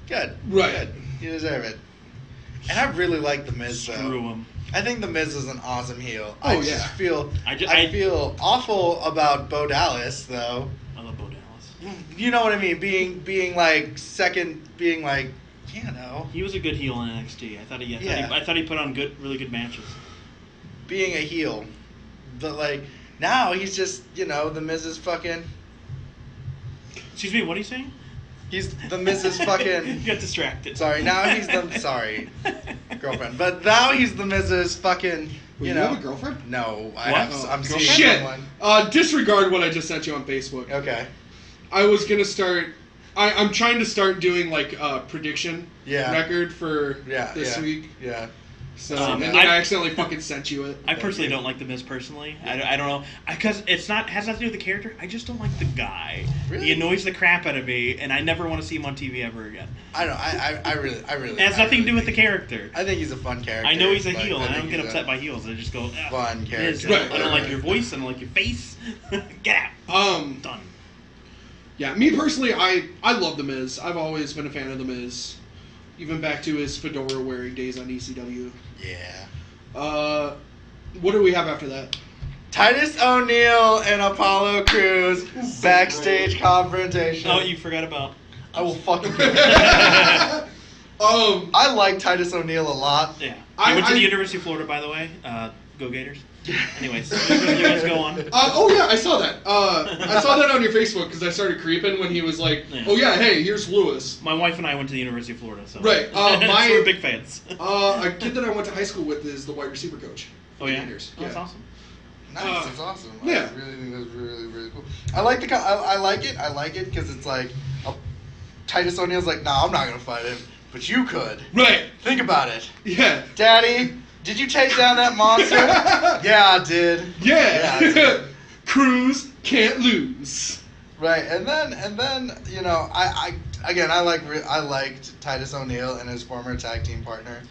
good, Right. good, you deserve it. And I really like the Miz though. Screw him. I think the Miz is an awesome heel. Oh, I yeah. just feel I feel awful about Bo Dallas though. I love Bo Dallas. You know what I mean? Being like second, being like, you know, He was a good heel in NXT. I thought he put on really good matches. being a heel. But like now he's just, the Miz is fucking. Excuse me, what are you saying? He's the Mrs. fucking. You got distracted. Sorry, now he's the sorry girlfriend, but now he's the Mrs. fucking. Wait, You you know. have a girlfriend? No, I What? have. I'm seeing Shit. someone. Disregard what I just sent you on Facebook. Okay. I was gonna start. I'm trying to start doing like a prediction Yeah. record for Yeah. this yeah, week. Yeah. So Um, and then I- I accidentally fucking sent you it. I personally you. don't like the Miz personally. I don't know because has nothing to do with the character. I just don't like the guy. Really? He annoys the crap out of me, and I never want to see him on TV ever again. I don't. I really. It has nothing to do with the character. character. I think he's a fun character. I know he's a Like, heel, I and I think don't get he's upset a by heels. I just go, Fun Miz, character. Right, I don't right, like your voice. I don't like your face. Get out. Done. Yeah, me personally, I love The Miz. I've always been a fan of The Miz. Even back to his fedora wearing days on ECW. Yeah. What do we have after that? Titus O'Neil and Apollo Crews backstage confrontation. Oh, you forgot about. I will fucking. Um, I like Titus O'Neil a lot. Yeah. I I went to I- the University of Florida, by the way. Go Gators. Anyways, you guys go on. oh yeah, I saw that. I saw that on your Facebook because I started creeping when he was like, Yeah. "Oh yeah, hey, here's Lewis." My wife and I went to the University of Florida, so Right, so my- we're big fans. A kid that I went to high school with is the wide receiver coach. Oh yeah, Gators. oh, that's awesome. Nice, it's awesome. yeah. I really think that's really, really cool. I like I like it. I like it because it's like, Titus O'Neil's like, nah, I'm not gonna fight him, but you could. Right. Think about it, Yeah. Daddy. Did you take down that monster? Yeah, I did. Yeah. I did. Cruz can't lose. Right, and then I liked Titus O'Neil and his former tag team partner.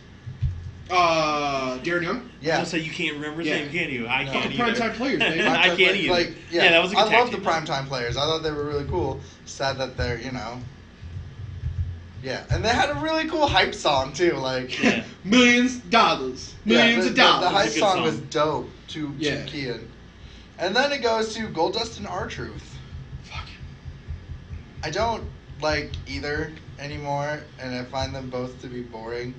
Darren Young. Yeah. Just so you can't remember his Yeah. name, can you? I No. can't Prime either. time players, baby. I Primetime can't either. Like, Yeah, that was a good I tag love the team. primetime players. I thought they were really cool. Sad that they're, Yeah, and they had a really cool hype song too. Like, Yeah. Millions of dollars. Millions the, of dollars. The hype It's a good song song. was dope to Yeah. Kien. And then it goes to Goldust and R-Truth. Fuck. I don't like either anymore, and I find them both to be boring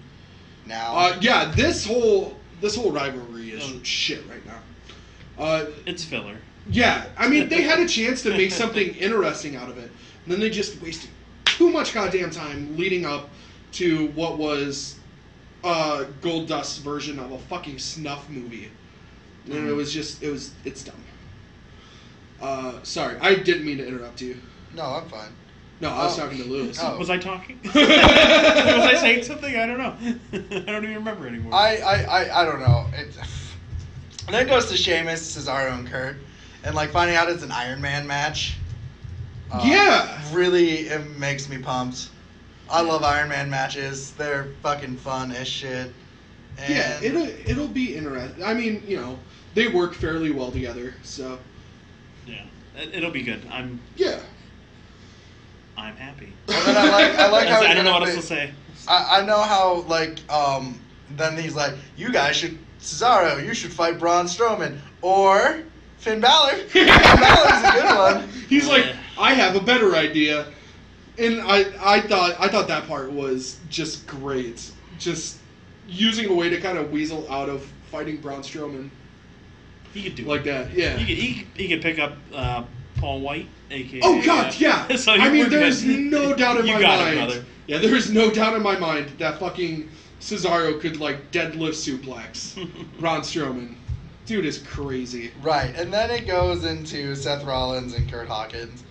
now. Yeah, this whole rivalry is shit right now. It's filler. Yeah, I mean they had a chance to make something interesting out of it, and then they just wasted too much goddamn time leading up to what was Goldust's version of a fucking snuff movie. And it was it's dumb. Sorry, I didn't mean to interrupt you. No, I'm fine. No, I was talking to Lewis. Oh. Was I talking? Was I saying something? I don't know. I don't even remember anymore. I don't know. And then it goes to Sheamus, Cesaro, and Kurt, and like finding out it's an Iron Man match. Yeah. Really, it makes me pumped. I love Iron Man matches. They're fucking fun as shit. And Yeah, it'll be interesting. I mean, they work fairly well together, so Yeah, it'll be good. yeah. I'm happy. And then I like how I don't know what else to say. I know how then he's like, you guys should Cesaro, you should fight Braun Strowman or Finn Balor. Finn Balor's a good one. He's like, I have a better idea, and I thought that part was just great. Just using a way to kind of weasel out of fighting Braun Strowman He could do like it. that. Yeah. He could pick up Paul White, aka. Oh God, yeah. So I mean, we're there's good. no doubt in You my got mind. it, brother. Yeah, there's no doubt in my mind that fucking Cesaro could like deadlift suplex Braun Strowman. Dude is crazy. Right, and then it goes into Seth Rollins and Kurt Hawkins.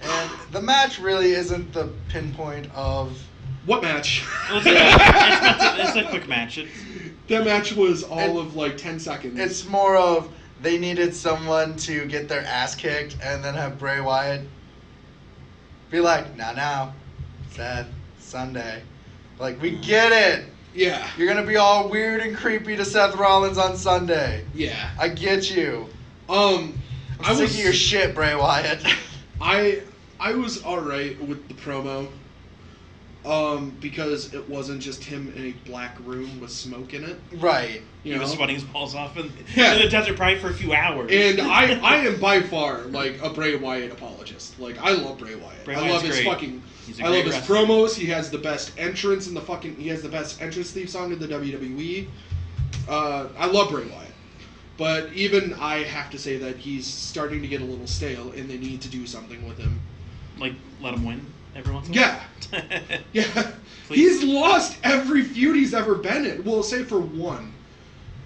And the match really isn't the pinpoint of... What match? Well, it's a quick match. That match was all of like 10 seconds. It's more of they needed someone to get their ass kicked and then have Bray Wyatt be like, now, Seth, Sunday. Like, we get it. Yeah. You're going to be all weird and creepy to Seth Rollins on Sunday. Yeah. I get you. I'm sick of your shit, Bray Wyatt. I was alright with the promo. Because it wasn't just him in a black room with smoke in it. Right. He was sweating his balls off in Yeah. the desert probably for a few hours. And I am by far like a Bray Wyatt apologist. Like I love Bray Wyatt. Bray I Wyatt's love his great. fucking. He's a I great love his wrestler. promos. He has the best entrance in the fucking. He has the best entrance theme song in the WWE. I love Bray Wyatt, but even I have to say that he's starting to get a little stale, and they need to do something with him. Like, let him win every once in a Yeah. while. Yeah. Please. He's lost every feud he's ever been in. Well, say for one.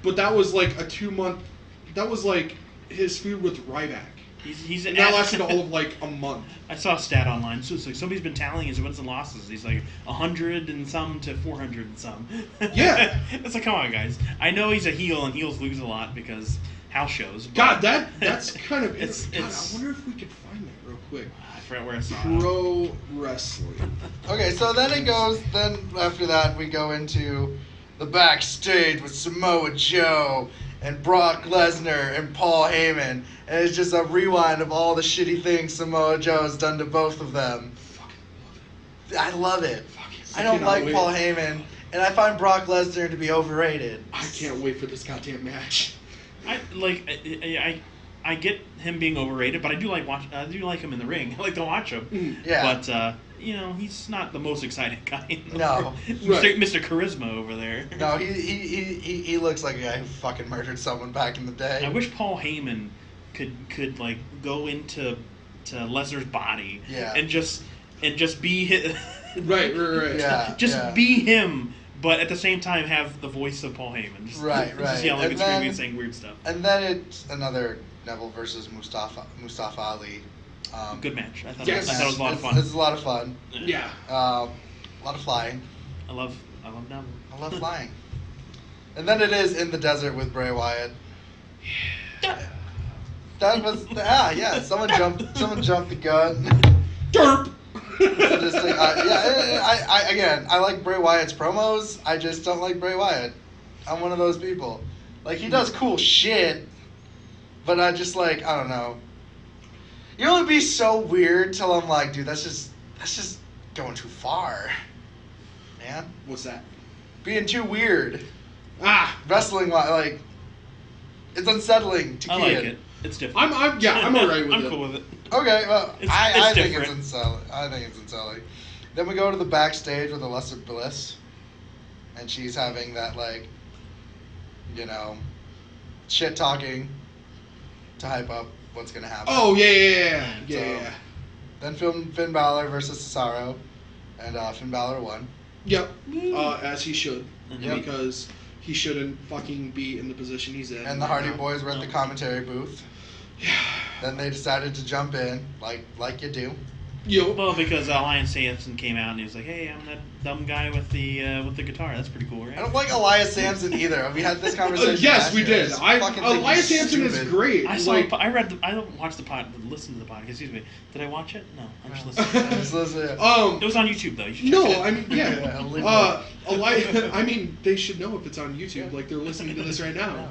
But that was like a 2-month... That was like his feud with Ryback. He's And that lasted all of like a month. I saw a stat online. So it's like somebody's been tallying his wins and losses. He's like 100 and some to 400 and some. Yeah. It's like, come on, guys. I know he's a heel and heels lose a lot because house shows. But God, that's kind of... It's- God, I wonder if we could find that real quick. I forgot where I saw it. Pro wrestling. Okay, so then it goes, then after that we go into the backstage with Samoa Joe and Brock Lesnar and Paul Heyman. And it's just a rewind of all the shitty things Samoa Joe has done to both of them. I love it. I don't like wait. Paul Heyman, and I find Brock Lesnar to be overrated. I can't wait for this goddamn match. I get him being overrated, but I do like him in the ring. I like to watch him. Yeah. But he's not the most exciting guy in the No. world. Right. Mr. Charisma over there. No, he looks like a guy who fucking murdered someone back in the day. I wish Paul Heyman could like go into Lesnar's body. Yeah. And just be his, Right. Yeah. just be him, but at the same time have the voice of Paul Heyman. Just, Right. Just yelling And and screaming then- and saying weird stuff. And then it's another Neville versus Mustafa Ali. Good match. I thought Yes. it was a lot of fun. It's a lot of fun. Yeah. A lot of flying. I love Neville. I love flying. And then it is in the desert with Bray Wyatt. That was yeah. Someone jumped the gun. Derp. I like Bray Wyatt's promos. I just don't like Bray Wyatt. I'm one of those people. Like, he does cool shit, but I just, like, I don't know. You know, it'd be so weird till I'm like, dude, that's just going too far, man. What's that? Being too weird. Ah, Wrestling, like, it's unsettling to I Kien. like it. It's different. I'm alright with it. I'm cool with it. Okay, well, It's I think different. it's unselling. I think it's unselling. Then we go to the backstage with Alexa Bliss, and she's having that, like, you know, shit talking to hype up what's gonna happen. Oh yeah. So, then Finn Balor versus Cesaro, and Finn Balor won. Yep. As he should, Yep. because he shouldn't fucking be in the position he's in. And the Hardy Boys were at the commentary booth. Then they decided to jump in, like you do. Yo. Well, because Elias Sampson came out and he was like, "Hey, I'm that dumb guy with the guitar. That's pretty cool, right?" I don't like Elias Sampson either. We had this conversation. Yes, last we year. did. This fucking thing Elias Sampson is stupid. great. I saw. Like, I don't watch the listen to the podcast. Excuse me. Did I watch it? No, I'm just listening. Just listen. It was on YouTube though. You should check no, it out. I mean, yeah. Yeah, Elias. I mean, they should know if it's on YouTube. Like they're listening to this right now.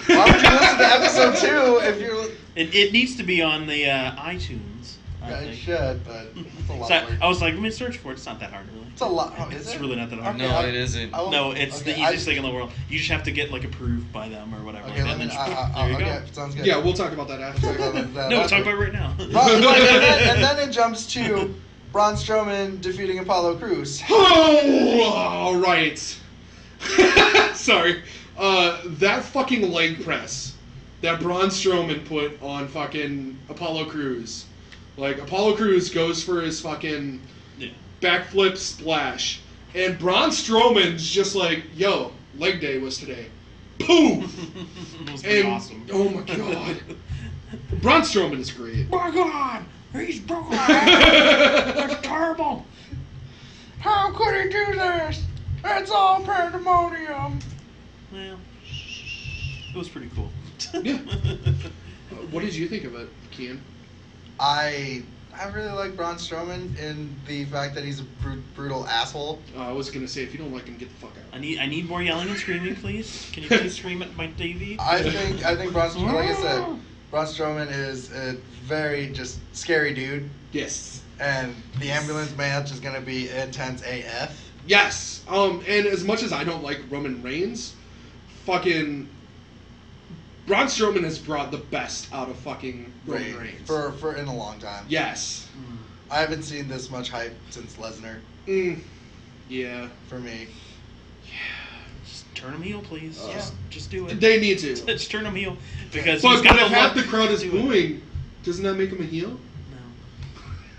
Why would you listen to episode 2 if you're? It needs to be on the iTunes. I Yeah, it think. should, but it's a lot. So of work. I was like, let me search for it. It's not that hard, really. It's a lot. Oh, is It's it? really not that hard. Okay, No, it isn't. I will- No, it's the okay, easiest thing in the world. You just have to get like approved by them or whatever. Okay, like let that, me. and then there you Okay, go. sounds good. Yeah, we'll talk about that after. Talk about that No, after. talk about it right now. And then it jumps to Braun Strowman defeating Apollo Crews. Oh, all right. Sorry. That fucking leg press that Braun Strowman put on fucking Apollo Crews. Like, Apollo Crews goes for his fucking Yeah. backflip splash. And Braun Strowman's just like, yo, leg day was today. Poof! It was pretty And, awesome. oh my god. Braun Strowman is great. Oh my god! He's broken! That's terrible! How could he do this? It's all pandemonium. Well, it was pretty cool. Yeah. What did you think of it, Kien? I really like Braun Strowman in the fact that he's a brutal asshole. I was gonna say, if you don't like him, get the fuck out. I need more yelling and screaming, please. Can you please scream at my TV? I think Braun Strowman, like I said, Braun Strowman is a very just scary dude, Yes. and the ambulance match is gonna be intense AF. Yes. And as much as I don't like Roman Reigns, fucking Braun Strowman has brought the best out of fucking Roman Reigns. For in a long time. Yes. I haven't seen this much hype since Lesnar Yeah. for me. Just turn him heel, please. Yeah. Just do it. They need to. Just turn him heel. Because But he's got if the half look the crowd is to it. booing, doesn't that make him a heel? No.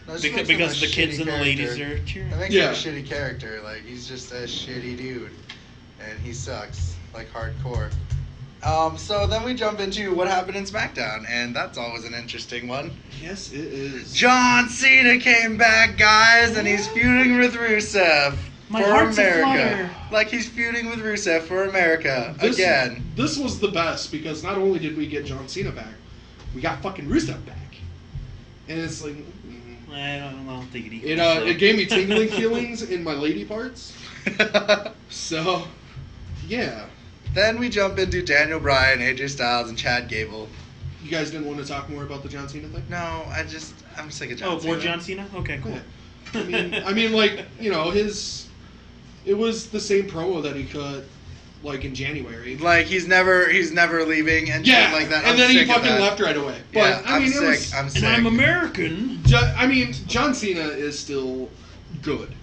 No, it just Because, makes him a because the kids shitty and the ladies character. are cheering. It makes Yeah. him a shitty character. Like, he's just a shitty dude. And he sucks. Like, hardcore. So then we jump into what happened in SmackDown, and that's always an interesting one. Yes, it is. John Cena came back, guys, and he's feuding with Rusev My for heart's America. aflutter. Like, he's feuding with Rusev for America again. This was the best because not only did we get John Cena back, we got fucking Rusev back. And it's like, I don't think it equals. it gave me tingling feelings in my lady parts. So, yeah. Then we jump into Daniel Bryan, AJ Styles, and Chad Gable. You guys didn't want to talk more about the John Cena thing? No, I'm sick of John Oh, Cena. more John Cena? Okay, cool. Yeah. I mean, like, you know, it was the same promo that he cut, like, in January. Like, he's never leaving and Yeah, shit like that. and I'm then he sick of fucking that. left right away. But, Yeah, I mean, it was... I'm sick. And I'm American. John Cena is still good.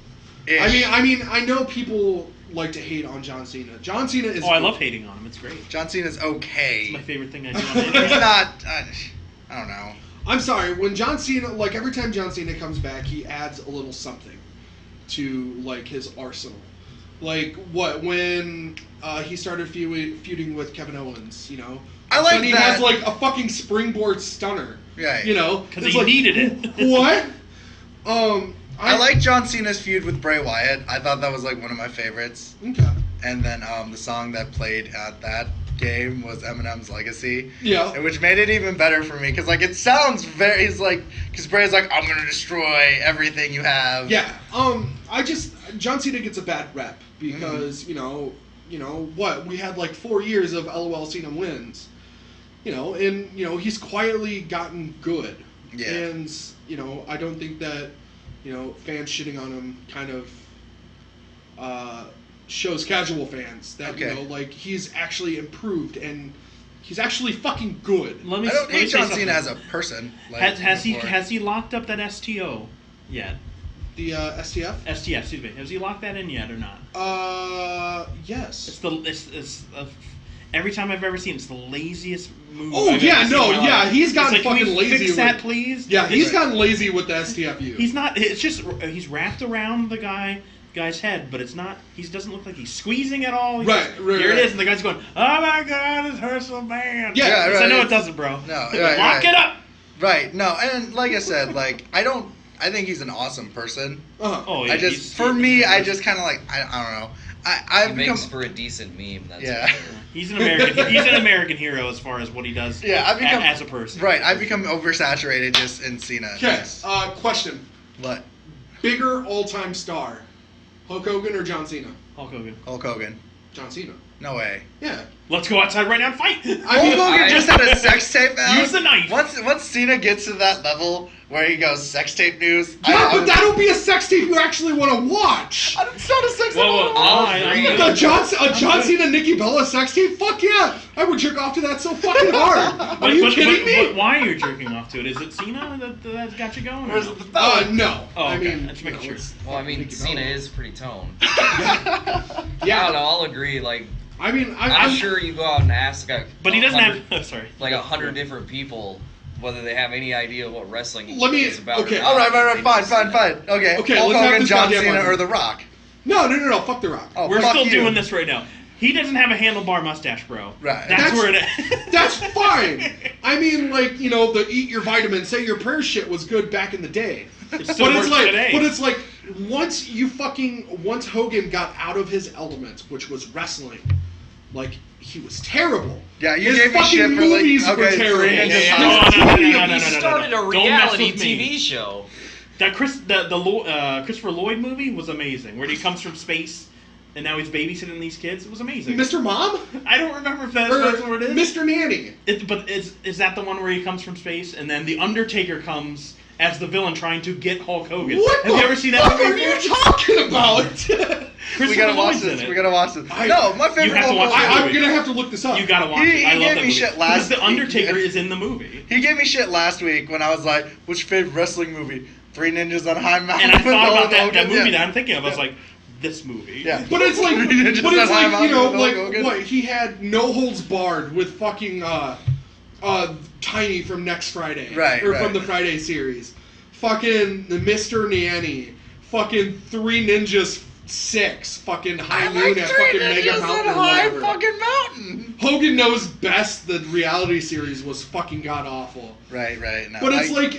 Ish. I mean, I know people like to hate on John Cena. John Cena is... Oh, I love hating on him. It's great. John Cena's okay. It's my favorite thing I do on the He's internet. not. I don't know. I'm sorry, when John Cena, like, every time John Cena comes back, he adds a little something to, like, his arsenal. Like, when he started feuding with Kevin Owens, you know? I like and he that. has, like, a fucking springboard stunner. Right. You know? Because It's he like, needed it. What? I like John Cena's feud with Bray Wyatt. I thought that was like one of my favorites. Okay. And then the song that played at that game was Eminem's Legacy. Yeah. Which made it even better for me because like it sounds very. He's like because Bray's like I'm gonna destroy everything you have. Yeah. John Cena gets a bad rep because, you know, we had like 4 years of LOL Cena wins. And he's quietly gotten good. Yeah. And I don't think that fans shitting on him kind of shows casual fans that he's actually improved and he's actually fucking good. I don't hate John Cena as a person. Has he locked up that STO yet? The STF? STF, excuse me. Has he locked that in yet or not? Yes. Every time I've ever seen it, it's the laziest move. He's gotten fucking lazy. Fix that, please. Yeah, he's gotten lazy with the STFU. He's not. It's just he's wrapped around the guy's head, but it's not. He doesn't look like he's squeezing at all. Right. Here it is, and the guy's going, "Oh my God, it hurts so bad." Yeah, right. I know it doesn't, bro. No, lock it up. Right. No, and like I said, I think he's an awesome person. Uh-huh. Yeah, I just kind of I don't know. He makes for a decent meme. That's for sure. He's an American. He's an American hero as far as what he does. As a person. Right. I've become oversaturated just in Cena. Okay. Question. What? Bigger all-time star, Hulk Hogan or John Cena? Hulk Hogan. Hulk Hogan. John Cena. No way. Yeah. Let's go outside right now and fight. Hulk Hogan just had a sex tape out. Use the knife. Once Cena gets to that level where he goes sex tape news. But that'll be a sex tape you actually want to watch. It's not a sex tape. A John Cena Nikki Bella sex tape? Fuck yeah! I would jerk off to that so fucking hard. Are you kidding me? Why are you jerking off to it? Is it Cena that's got you going? Or no. Oh, okay. I mean, let's make sure. Well, I mean, Cena is pretty toned. Yeah. I don't know. I'll agree. I'm sure you go out and ask. But he doesn't have. Oh, sorry. 100 different people whether they have any idea what wrestling is about. Okay. All right. Fine. Okay. Hulk Hogan, John Cena, or The Rock. No. Fuck The Rock. We're still doing this right now. He doesn't have a handlebar mustache, bro. Right. That's where it is. That's fine. I mean, the eat your vitamins, say your prayer shit was good back in the day. It still works today. But it's once Hogan got out of his element, which was wrestling, he was terrible. Yeah, you his gave me shit for movies were terrible. No. He started a reality TV show. That Christopher Lloyd movie was amazing, where he comes from space and now he's babysitting these kids. It was amazing. Mr. Mom? I don't remember if that's what it is. Mr. Nanny. But is that the one where he comes from space and then the Undertaker comes as the villain trying to get Hulk Hogan? What Have you ever seen that movie? What are you talking about? We gotta watch this. No, my favorite. You have to watch I'm gonna have to look this up. You gotta watch it. I love that movie. Shit because the Undertaker is in the movie. He gave me shit last week when I was like, "What's your favorite wrestling movie?" Three Ninjas on High Mountain. And I thought about that movie that I'm thinking of. I was like, this movie. Yeah. But it's what he had No Holds Barred with fucking Tiny from Next Friday, from the Friday series, fucking the Mr. Nanny, fucking Three Ninjas 6, fucking High Noon at fucking Mega Mountain or whatever. Fucking Mountain. Hogan Knows Best, the reality series, was fucking god awful. Right. No, but it's look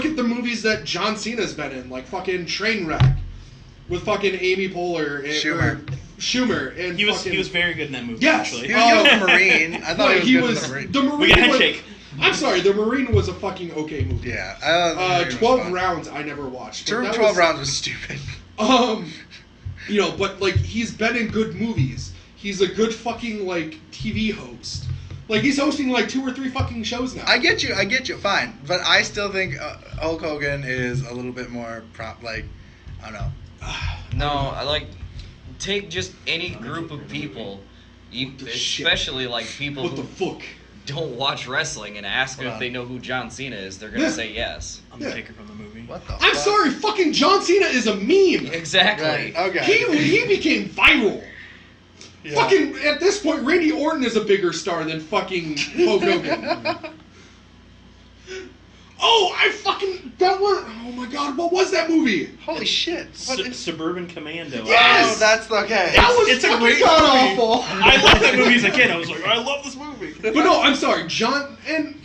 at the movies that John Cena's been in, like fucking Trainwreck with fucking Amy Poehler and Schumer, and he was very good in that movie. Yes, actually. He was good in the Marine. I thought he was good in the Marine. We got a handshake. I'm sorry, The Marine was a fucking okay movie. Yeah. 12 Rounds I never watched. 12 Rounds was stupid. But he's been in good movies. He's a good fucking TV host. He's hosting 2 or 3 fucking shows now. I get you, fine. But I still think Hulk Hogan is a little bit more I don't know. No, I take just any group of people, especially people what the who fuck? don't watch wrestling, and ask them if they know who John Cena is. They're gonna say yes. I'm gonna take her from the movie. What the I'm fuck? sorry, fucking John Cena is a meme. Exactly. Right. Okay. He became viral. Yeah. Fucking at this point, Randy Orton is a bigger star than fucking Hulk Hogan. Oh my god, what was that movie? Holy shit! Suburban Commando. Yes! Oh, that's okay. It's a great god awful. I loved that movie as a kid. I was like, I love this movie. But no, I'm sorry, John, and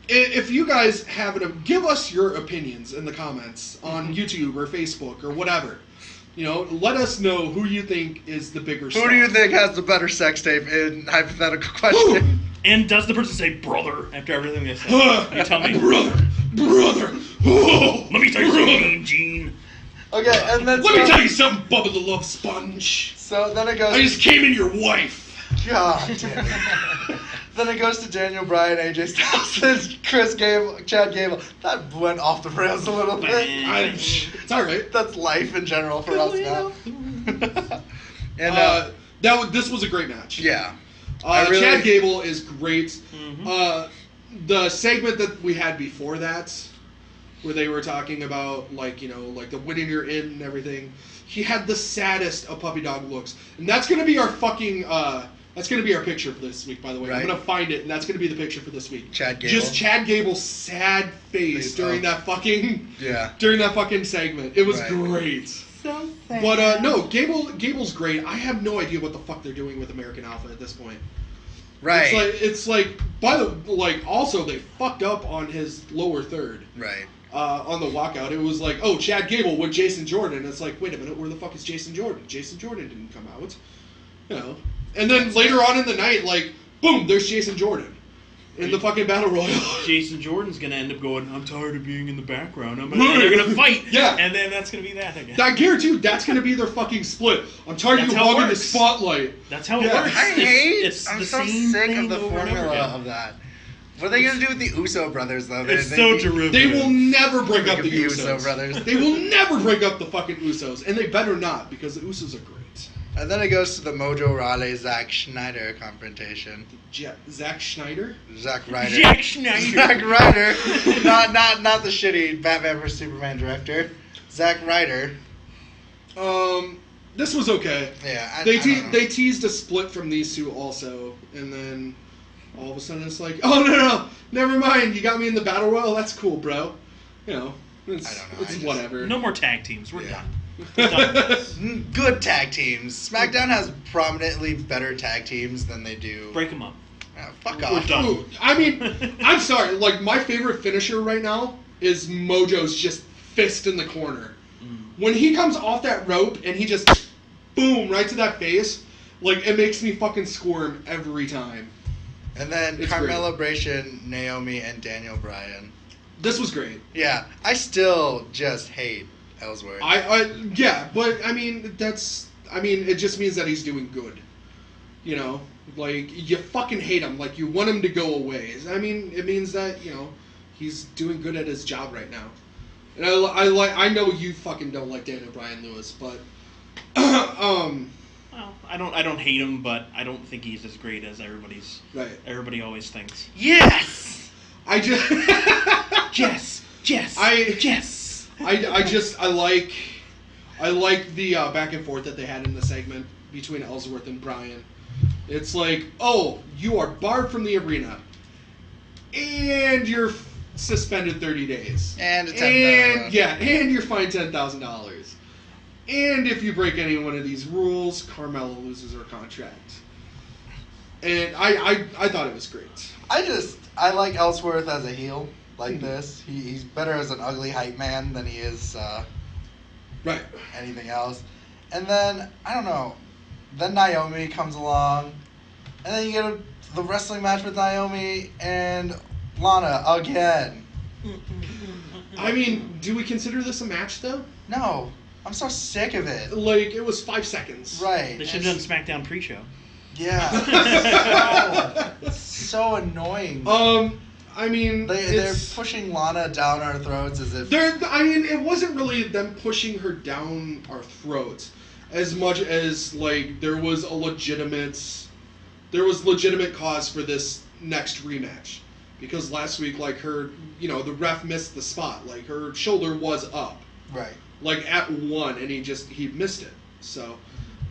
if you guys have it, give us your opinions in the comments on YouTube or Facebook or whatever. Let us know who you think is the bigger star. Who do you think has the better sex tape in hypothetical question? And does the person say brother after everything they say? You tell me. Brother. Oh, let me tell you something, Gene. Okay, and then let me tell you something, Bubba the Love Sponge. So then it goes. I just came in your wife. God damn it. Then it goes to Daniel Bryan, AJ Styles, and Chad Gable. That went off the rails a little bit. It's all right. That's life in general for us now. And this was a great match. yeah, Chad Gable is great. Mm-hmm. The segment that we had before that, where they were talking about like the winning you're in and everything, he had the saddest of puppy dog looks, and that's gonna be our fucking. That's going to be our picture for this week, by the way. Right. I'm going to find it, and that's going to be the picture for this week. Chad Gable. Just Chad Gable's sad face during that fucking segment. It was great. So sad. But no, Gable's great. I have no idea what the fuck they're doing with American Alpha at this point. Right. It's like also they fucked up on his lower third. Right. On the walkout, it was like, oh, Chad Gable with Jason Jordan. It's like, wait a minute, where the fuck is Jason Jordan? Jason Jordan didn't come out. And then later on in the night, like, boom, there's Jason Jordan in the fucking Battle Royal. Jason Jordan's going to end up going, I'm tired of being in the background. And they're going to fight. Yeah. And then that's going to be that again. I guarantee you that's going to be their fucking split. I'm tired of you hogging the spotlight. That's how it works. I'm so sick of the formula of that. What are they going to do with the Uso brothers, though? It's so derivative. They will never break up the Uso Usos. brothers. They will never break up the fucking Usos. And they better not, because the Usos are great. And then it goes to the Mojo Rawley Zack Schneider confrontation. Zack Schneider? Zack Ryder. Zack Schneider. Zack Ryder. not the shitty Batman vs Superman director. Zack Ryder. This was okay. Yeah, they teased a split from these two also, and then all of a sudden it's like, oh no, never mind. You got me in the battle royal. That's cool, bro. It's whatever. No more tag teams. We're done. Good tag teams. SmackDown has prominently better tag teams than they do. Break them up. Fuck We're off. done. Ooh, I mean, I'm sorry. Like, my favorite finisher right now is Mojo's just fist in the corner. When he comes off that rope and he just boom right to that face, like, it makes me fucking squirm every time. And then It's Carmella Bration, Naomi, and Daniel Bryan. This was great. Yeah, I still just hate Ellsworth. Yeah, but I mean, it just means that he's doing good. Like, you fucking hate him. Like, you want him to go away. I mean, it means that, he's doing good at his job right now. And I know you fucking don't like Daniel Bryan Lewis, but, Well, I don't hate him, but I don't think he's as great as everybody always thinks. Yes! I just... Yes! I like the back and forth that they had in the segment between Ellsworth and Bryan. It's like, oh, you are barred from the arena, and you're suspended 30 days, and you're fined $10,000, and if you break any one of these rules, Carmella loses her contract. And I thought it was great. I like Ellsworth as a heel. Like this, he's better as an ugly hype man than he is anything else. And then I don't know. Then Naomi comes along, and then you get the wrestling match with Naomi and Lana again. I mean, do we consider this a match though? No, I'm so sick of it. Like, it was 5 seconds. Right. They should have done SmackDown pre-show. Yeah. So annoying. I mean, they're pushing Lana down our throats as if... it wasn't really them pushing her down our throats as much as, like, there was legitimate cause for this next rematch. Because last week, like, her, the ref missed the spot. Like, her shoulder was up. Right. Like, at 1, and he missed it. So...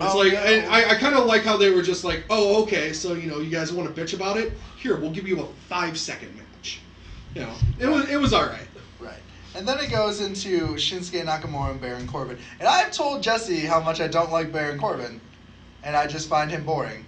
I kind of like how they were just like, oh, okay, so, you guys want to bitch about it? Here, we'll give you a 5-second match. It was all right. Right. And then it goes into Shinsuke Nakamura and Baron Corbin. And I've told Jessie how much I don't like Baron Corbin. And I just find him boring.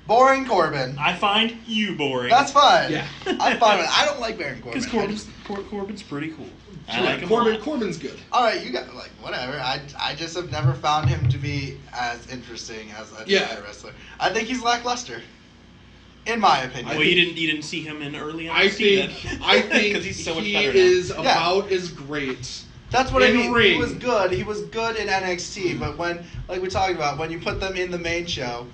Boring Corbin. I find you boring. That's fine. Yeah. I'm fine with it. I don't like Baron Corbin. Because Corbin's pretty cool. I like him Corbin's good. Alright, you got, like, whatever. I just have never found him to be as interesting as a wrestler. I think he's lackluster. In my opinion. Well, you didn't see him in early on. I think because he's so much better now. is about as great That's what I In mean. ring. He was good. He was good in NXT, but when, like we talked about, when you put them in the main show,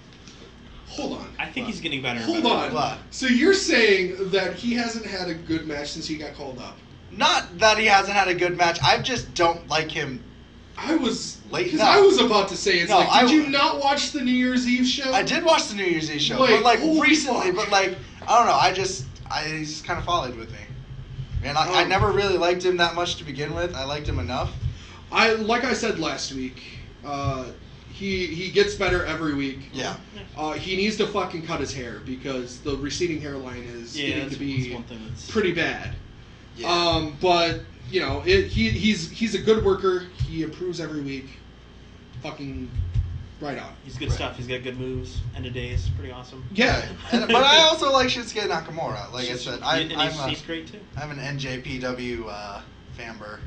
Hold on. I think he's getting better. and Hold better. on. What? So you're saying that he hasn't had a good match since he got called up? not that he hasn't had a good match. I just don't like him. I was Late- because no. I was about to say No, did you not watch the New Year's Eve show? I did watch the New Year's Eve show, Like, but like holy recently. fuck. But like I don't know. He just kind of followed with me. And I never really liked him that much to begin with. I liked him enough. Like I said last week, he gets better every week. Yeah. He needs to fucking cut his hair because the receding hairline is getting that's to be one thing that's pretty bad. Yeah. But you know, he's a good worker. He improves every week. Fucking right on. He's good stuff. He's got good moves. End of days, pretty awesome. Yeah. But I also like Shinsuke Nakamura. Like I said, He's great too. I'm an NJPW fanber.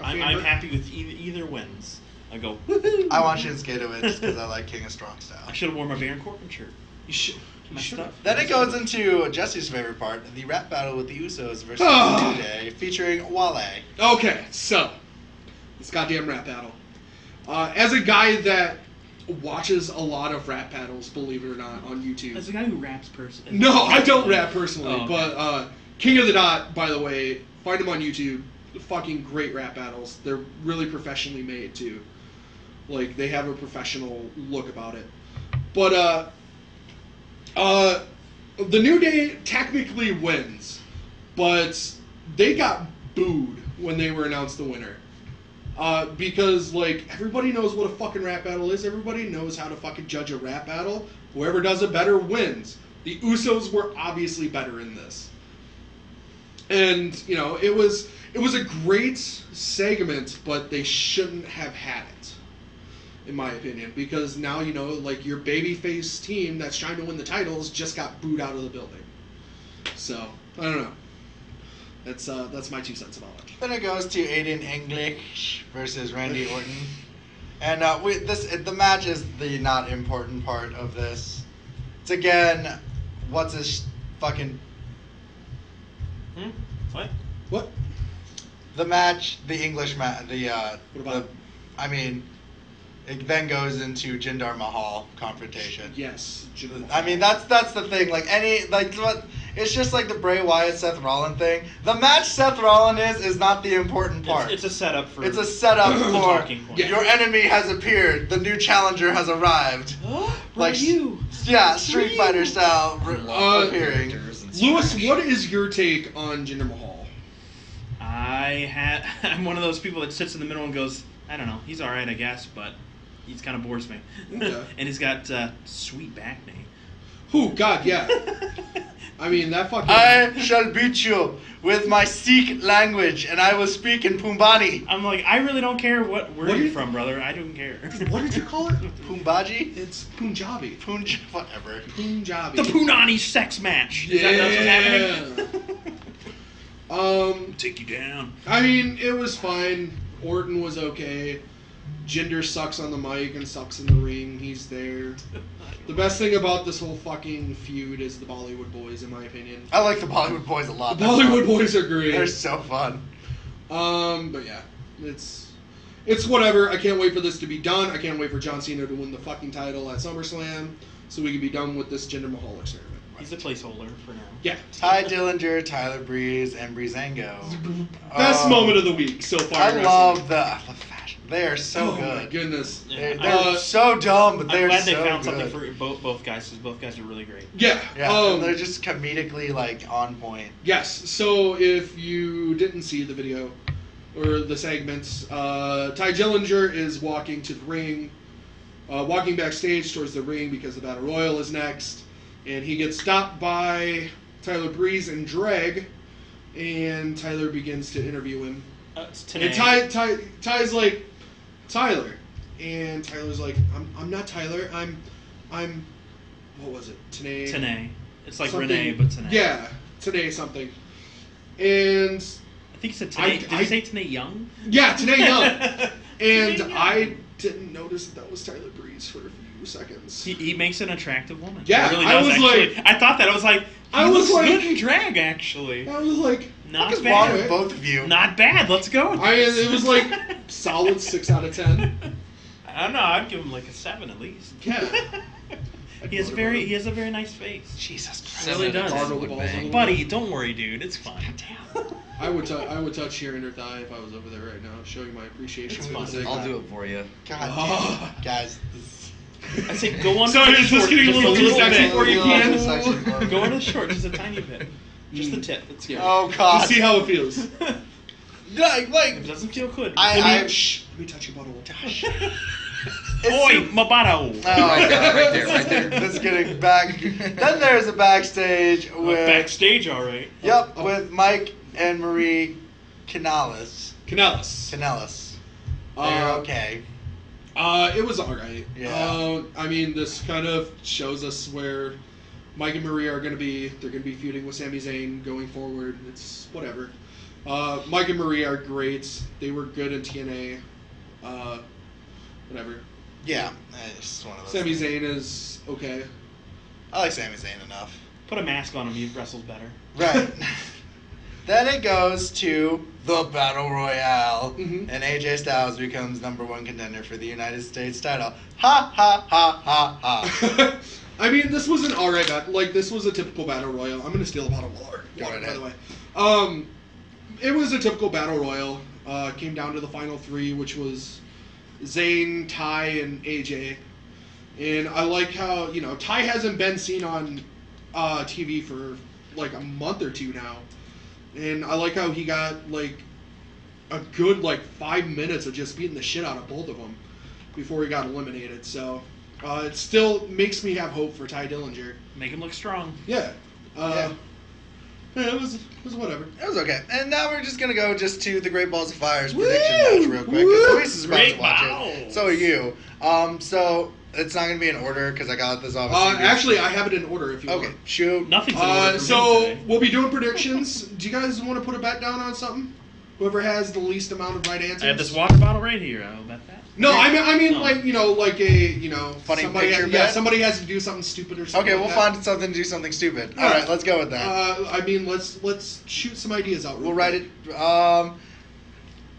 I'm happy with either wins. I go. Woohoo! I want Shinsuke to win just because I like King of Strong Style. I should have worn my Baron Corbin shirt. You should. Messed up. Then it goes into Jesse's favorite part, the rap battle with the Usos versus Oh. the New Day, featuring Wale. Okay, so this goddamn rap battle. As a guy that watches a lot of rap battles, believe it or not, on YouTube. As a guy who raps personally. No, I don't rap personally, Oh, okay. but King of the Dot, by the way, find him on YouTube. Fucking great rap battles. They're really professionally made too. Like they have a professional look about it. But the New Day technically wins, but they got booed when they were announced the winner. Because like everybody knows what a fucking rap battle is. Everybody knows how to fucking judge a rap battle. Whoever does it better wins. The Usos were obviously better in this. And, you know, it was a great segment, but they shouldn't have had it, in my opinion, because now, you know, like your babyface team that's trying to win the titles just got booed out of the building. So, I don't know. That's my 2 cents about it. Then it goes to Aiden English versus Randy Orton. And the match is the not important part of this. It's again, what's his fucking... What? The match, the English match, What about it? I mean, it then goes into Jinder Mahal confrontation. Yes. I mean, that's the thing. Like it's just like the Bray Wyatt Seth Rollins thing. The match Seth Rollins is not the important part. It's a setup for. It's a setup for talking point. your enemy has appeared. The new challenger has arrived. Like you. Yeah, Street Fighter style appearing. Lewis, what is your take on Jinder Mahal? I'm one of those people that sits in the middle and goes, I don't know, he's all right, I guess, but he's kind of bores me. Okay. And he's got sweet back knee. Oh God, yeah. I mean that fucking. I shall beat you with my Sikh language, and I will speak in Pumbani. I'm like, I really don't care where What you're did- from, brother. I don't care. What did you call it? Pumbaji? It's Punjabi. Whatever. Punjabi. The Punani sex match. Is that what's happening? Take you down. I mean, it was fine. Orton was okay. Jinder sucks on the mic and sucks in the ring. He's there. The best thing about this whole fucking feud is the Bollywood Boys, in my opinion. I like the Bollywood Boys a lot. The Bollywood Boys are great. They're so fun. But yeah, it's whatever. I can't wait for this to be done. I can't wait for John Cena to win the fucking title at SummerSlam, so we can be done with this Jinder Mahal experiment. He's a placeholder for now. Yeah. Ty Dillinger, Tyler Breeze, and Breezango. Best moment of the week so far. I in love the fashion. They are so Oh good. my goodness. Yeah, They're so dumb, but I'm they're glad so they found good. something for both guys, because both guys are really great. Yeah. Yeah, they're just comedically like on point. Yes. So if you didn't see the video or the segments, Ty Dillinger is walking to the ring, walking backstage towards the ring because the Battle Royal is next, and he gets stopped by Tyler Breeze and Dreg, and Tyler begins to interview him. It's today. And Ty's like, Tyler, and Tyler's like, I'm not Tyler. I'm what was it? Tanae. It's like Something- Renee, but Tanae. Yeah, Tanae something. And I think he said Tanae. Did he say Tanae Young? yeah, Tanae Young. And Tanae Young. I didn't notice that was Tyler Breeze for a few seconds. He makes an attractive woman. Yeah, He really I does, was actually. like- I thought that. I was like, he I was looks like- good in drag, actually. I was like, Not What's wrong bad. with both of you? Not bad. Let's go. With this. It was like solid 6 out of 10. I don't know. I'd give him like a 7 at least. Yeah. He has a very nice face. Jesus Christ. It really does. Gargle the balls a little Buddy, bit. don't worry, dude. It's fine. I would touch here in her thigh if I was over there right now, showing my appreciation. It's for the fine. segment. I'll do it for you. God Oh. damn it. Guys. I say go on. Sorry, to the is this short, getting a just little too sexy bit. for you, Kien? Go on to the short, just a tiny bit. Just the tip. It's good. Yeah. Oh, God. Let's see how it feels. Like, It doesn't feel good. Shh. Let me touch your butthole. Oi, Mabato. Oh, God. Right there, right there. Let's get back. Then there's a backstage with. Backstage, all right. Yep, with Mike and Marie Canales. Canellis. They're okay. It was alright. Yeah. I mean, this kind of shows us where Mike and Marie are going to be. They're going to be feuding with Sami Zayn going forward. It's whatever. Mike and Marie are great. They were good in TNA. Whatever. Yeah, it's just one of those. Sami things. Zayn is okay. I like Sami Zayn enough. Put a mask on him. He wrestles better. Right. Then it goes to the Battle Royale, Mhm. and AJ Styles becomes #1 contender for the United States title. Ha ha ha ha ha. I mean, this was an alright battle. Like, this was a typical battle royal. I'm gonna steal a bottle of water, Go right by the ahead. way. It was a typical battle royal. Came down to the final 3, which was Zayn, Ty, and AJ. And I like how, Ty hasn't been seen on TV for like a month or 2 now. And I like how he got like a good 5 minutes of just beating the shit out of both of them before he got eliminated. So it still makes me have hope for Ty Dillinger. Make him look strong. Yeah. Yeah. Yeah, it was whatever. It was okay. And now we're just going to go to the Great Balls of Fire's Woo! prediction match real quick. Woo! Because Luis is about Great to watch balls. it. So are you. So it's not going to be in order because I got this off. Actually, I have it in order if you Okay, want. shoot. Nothing's in order for So me today. we'll be doing predictions. Do you guys want to put a bet down on something? Whoever has the least amount of right answers. I have this water bottle right here. I'll bet that. No, I mean, No. like Funny somebody picture has, bet? somebody has to do something stupid or something. Okay, like we'll that. find something to do something stupid. Yeah. All right, let's go with that. I mean, let's shoot some ideas out. We'll write it.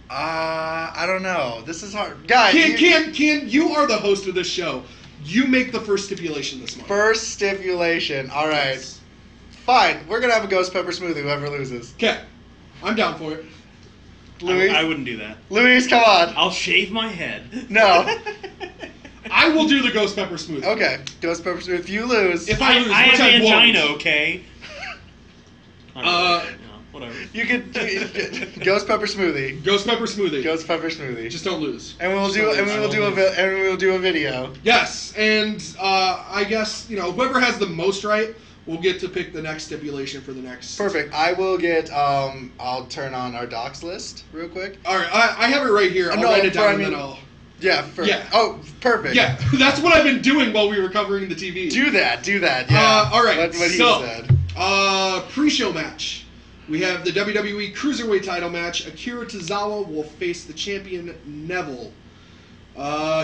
I don't know. This is hard, guys. Kien, you are the host of this show. You make the first stipulation this month. First stipulation. All right, Yes. fine. We're gonna have a ghost pepper smoothie. Whoever loses. Okay, I'm down for it. Luis, I wouldn't do that. Luis, come on. I'll shave my head. No. I will do the ghost pepper smoothie. Okay, ghost pepper smoothie. If you lose, If I lose, I which have I won't. angina, okay? Whatever. you could ghost pepper smoothie. Ghost pepper smoothie. Ghost pepper smoothie. Just don't lose. And we'll do a video. Yes, and I guess whoever has the most right will get to pick the next stipulation for the next. Perfect. I will get. I'll turn on our docs list real quick. All right, I have it right here. I'll No, write it but down I and then mean- I'll. Yeah. Yeah. Oh, perfect. Yeah, that's what I've been doing while we were covering the TV. Do that. Yeah. All right. What he so, said. pre-show match. We have the WWE Cruiserweight title match. Akira Tozawa will face the champion Neville.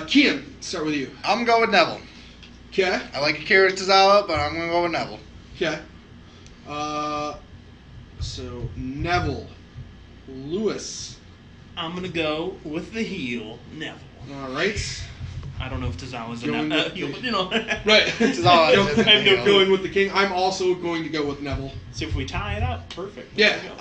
Kien, start with you. I'm going with Neville. Okay. I like Akira Tozawa, but I'm gonna go with Neville. Okay. So Neville, Lewis. I'm going to go with the heel, Neville. All right. I don't know if Tozawa's a Going with heel, the- but you know. Right. Tozawa is a I'm heel. going with the king. I'm also going to go with Neville. So if we tie it up, perfect. Yeah. There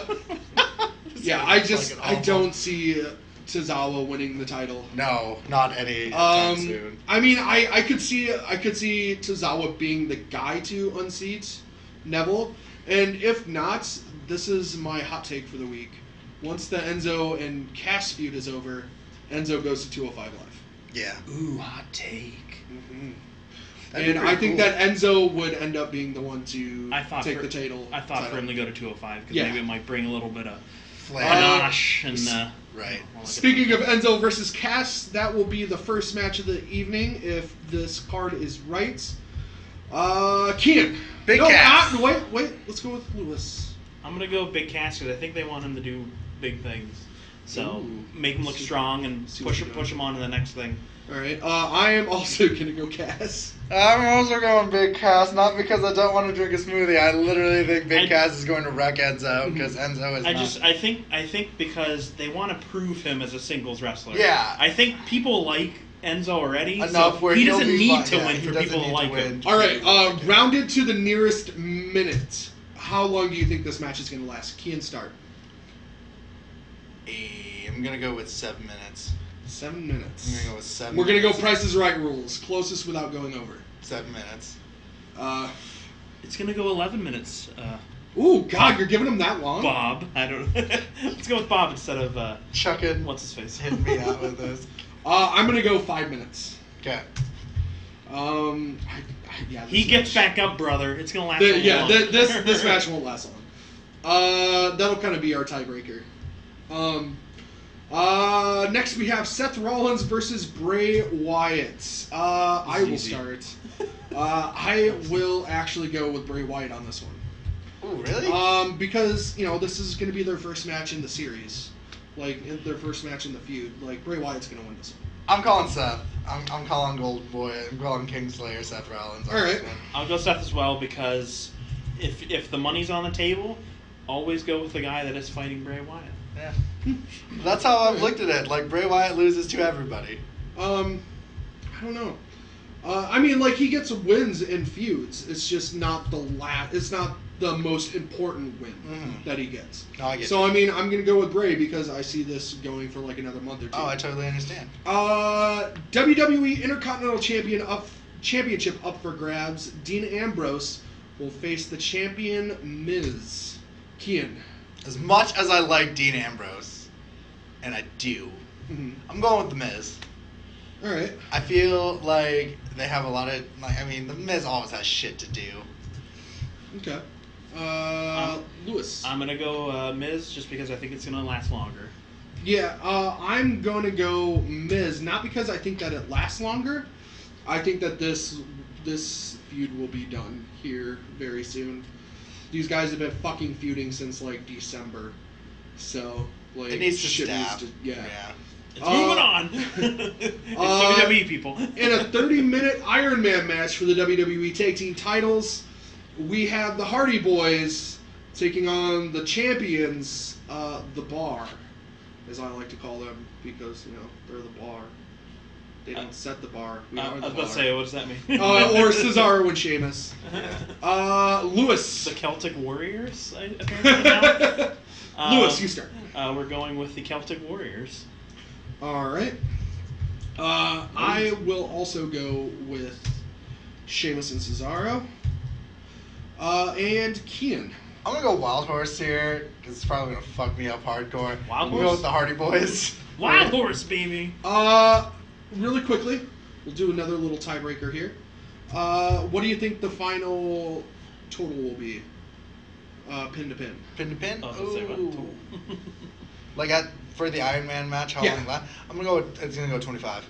we go. Yeah. I don't see Tozawa winning the title. No, not any time soon. I mean, I could see Tozawa being the guy to unseat Neville, and if not, this is my hot take for the week. Once the Enzo and Cass feud is over, Enzo goes to 205 Live. Yeah. Ooh, hot take. Mm-hmm. That'd be And pretty I think cool. that Enzo would end up being the one to take the title. I thought for him to go to 205 because Yeah. maybe it might bring a little bit of Flair. panache and. Right. Speaking of Enzo versus Cass, that will be the first match of the evening if this card is right. Kien. Big Cass. Wait. Let's go with Lewis. I'm gonna go Big Cass because I think they want him to do big things. So Ooh. make him look strong and See what push you're him doing. on to the next thing. All right. I am also gonna go Cass. I'm also going Big Cass, not because I don't want to drink a smoothie. I literally think Big Cass is going to wreck Enzo because Enzo is I think because they want to prove him as a singles wrestler. Yeah. I think people like Enzo already. Enough so where he he'll doesn't be need fine. to Yeah, win he for doesn't people to need like win him. for All right. people to like him. Rounded to the nearest minute. How long do you think this match is gonna last? Kien, start. I'm gonna go with 7 minutes. 7 minutes. I'm gonna go with 7. We're gonna go minutes. Price is Right rules. Closest without going over. 7 minutes. It's gonna go 11 minutes. Ooh, God, you're giving him that long? Bob, I don't. Let's go with Bob instead of Chucking. what's his face. Hitting me out with this. I'm gonna go 5 minutes. Okay. Yeah. He this gets match- back up, brother. It's gonna last. a little Yeah, longer. this match won't last long. That'll kind of be our tiebreaker. Next we have Seth Rollins versus Bray Wyatt. I will easy. start. I will actually go with Bray Wyatt on this one. Ooh, really? Because this is going to be their first match in the series, like their first match in the feud. Like Bray Wyatt's going to win this one. I'm calling Seth. I'm calling Gold Boy. I'm calling Kingslayer Seth Rollins. All right. I'll go Seth as well because if the money's on the table, always go with the guy that is fighting Bray Wyatt. Yeah. That's how I've looked at it. Like Bray Wyatt loses to everybody. I don't know. I mean, like he gets wins in feuds. It's just not It's not the most important win that he gets. No, I get So you. I mean, I'm gonna go with Bray because I see this going for like another month or two. Oh, I totally understand. WWE Intercontinental Championship up for grabs. Dean Ambrose will face the champion Miz. Kien. As much as I like Dean Ambrose, and I do, I'm going with The Miz. All right. I feel like they have a lot of, The Miz always has shit to do. Okay. Lewis. I'm gonna go Miz just because I think it's gonna last longer. Yeah, I'm going to go Miz, not because I think that it lasts longer. I think that this feud will be done here very soon. These guys have been fucking feuding since like December, so like It needs to shit stop. yeah. It's moving on. It's WWE people. In a 30-minute Iron Man match for the WWE Tag Team titles, we have the Hardy Boys taking on the champions, the Bar, as I like to call them, because they're the bar. They don't set the bar. We I are was the about to bar. say, what does that mean? Or Cesaro and Sheamus. Lewis. The Celtic Warriors, apparently now. Lewis, you start. We're going with the Celtic Warriors. All right. I will also go with Sheamus and Cesaro. And Kien. I'm gonna go Wild Horse here, because it's probably gonna fuck me up hardcore. Wild I'm gonna Horse? go with the Hardy Boys. Wild Horse, baby. Really quickly, we'll do another little tiebreaker here. What do you think the final total will be? Pin to pin. Pin to pin? I was gonna say, what? Ooh. Like for the Iron Man match, how long last? I'm gonna go with, it's gonna go 25.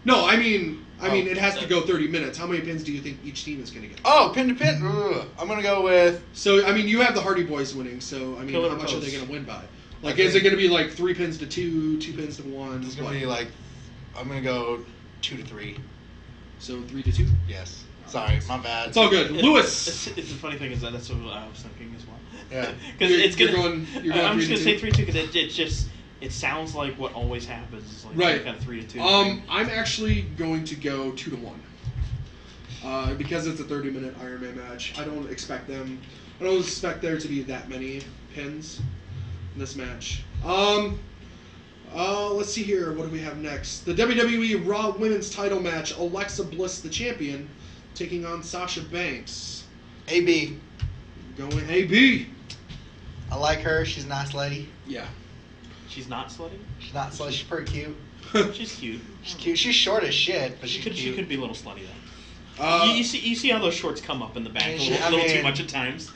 No, I mean, it has to that- go 30 minutes. How many pins do you think each team is going to get? Oh, pin to pin? Ugh. I'm gonna go with, So, I mean, you have the Hardy Boys winning, so, I mean, Killer how much are they Post. going to win by? I Like, is think- it going to be like 3 pins to 2, 2 pins to 1? it's gonna What? be like, I'm gonna go 2 to 3. So 3 to 2? Yes. Sorry, my bad. It's all good. Lewis! It's the funny thing is that's what I was thinking as well. Yeah. Because You're- it's gonna. you're going I'm 3 just to gonna 2? say 3-2 because it sounds like what always happens. Is like Right. kind of 3-2. I'm actually going to go 2 to 1. Because it's a 30-minute Iron Man match. I don't expect there to be that many pins in this match. Let's see here. What do we have next? The WWE Raw Women's Title match. Alexa Bliss, the champion, taking on Sasha Banks. AB. Going AB. I like her. She's a nice lady. Yeah. She's not slutty. She's not slutty. She's pretty cute. She's cute. She's cute. She's short as shit, but She she's could cute. she could be a little slutty though. You see how those shorts come up in the back I mean, a little too mean- much at times.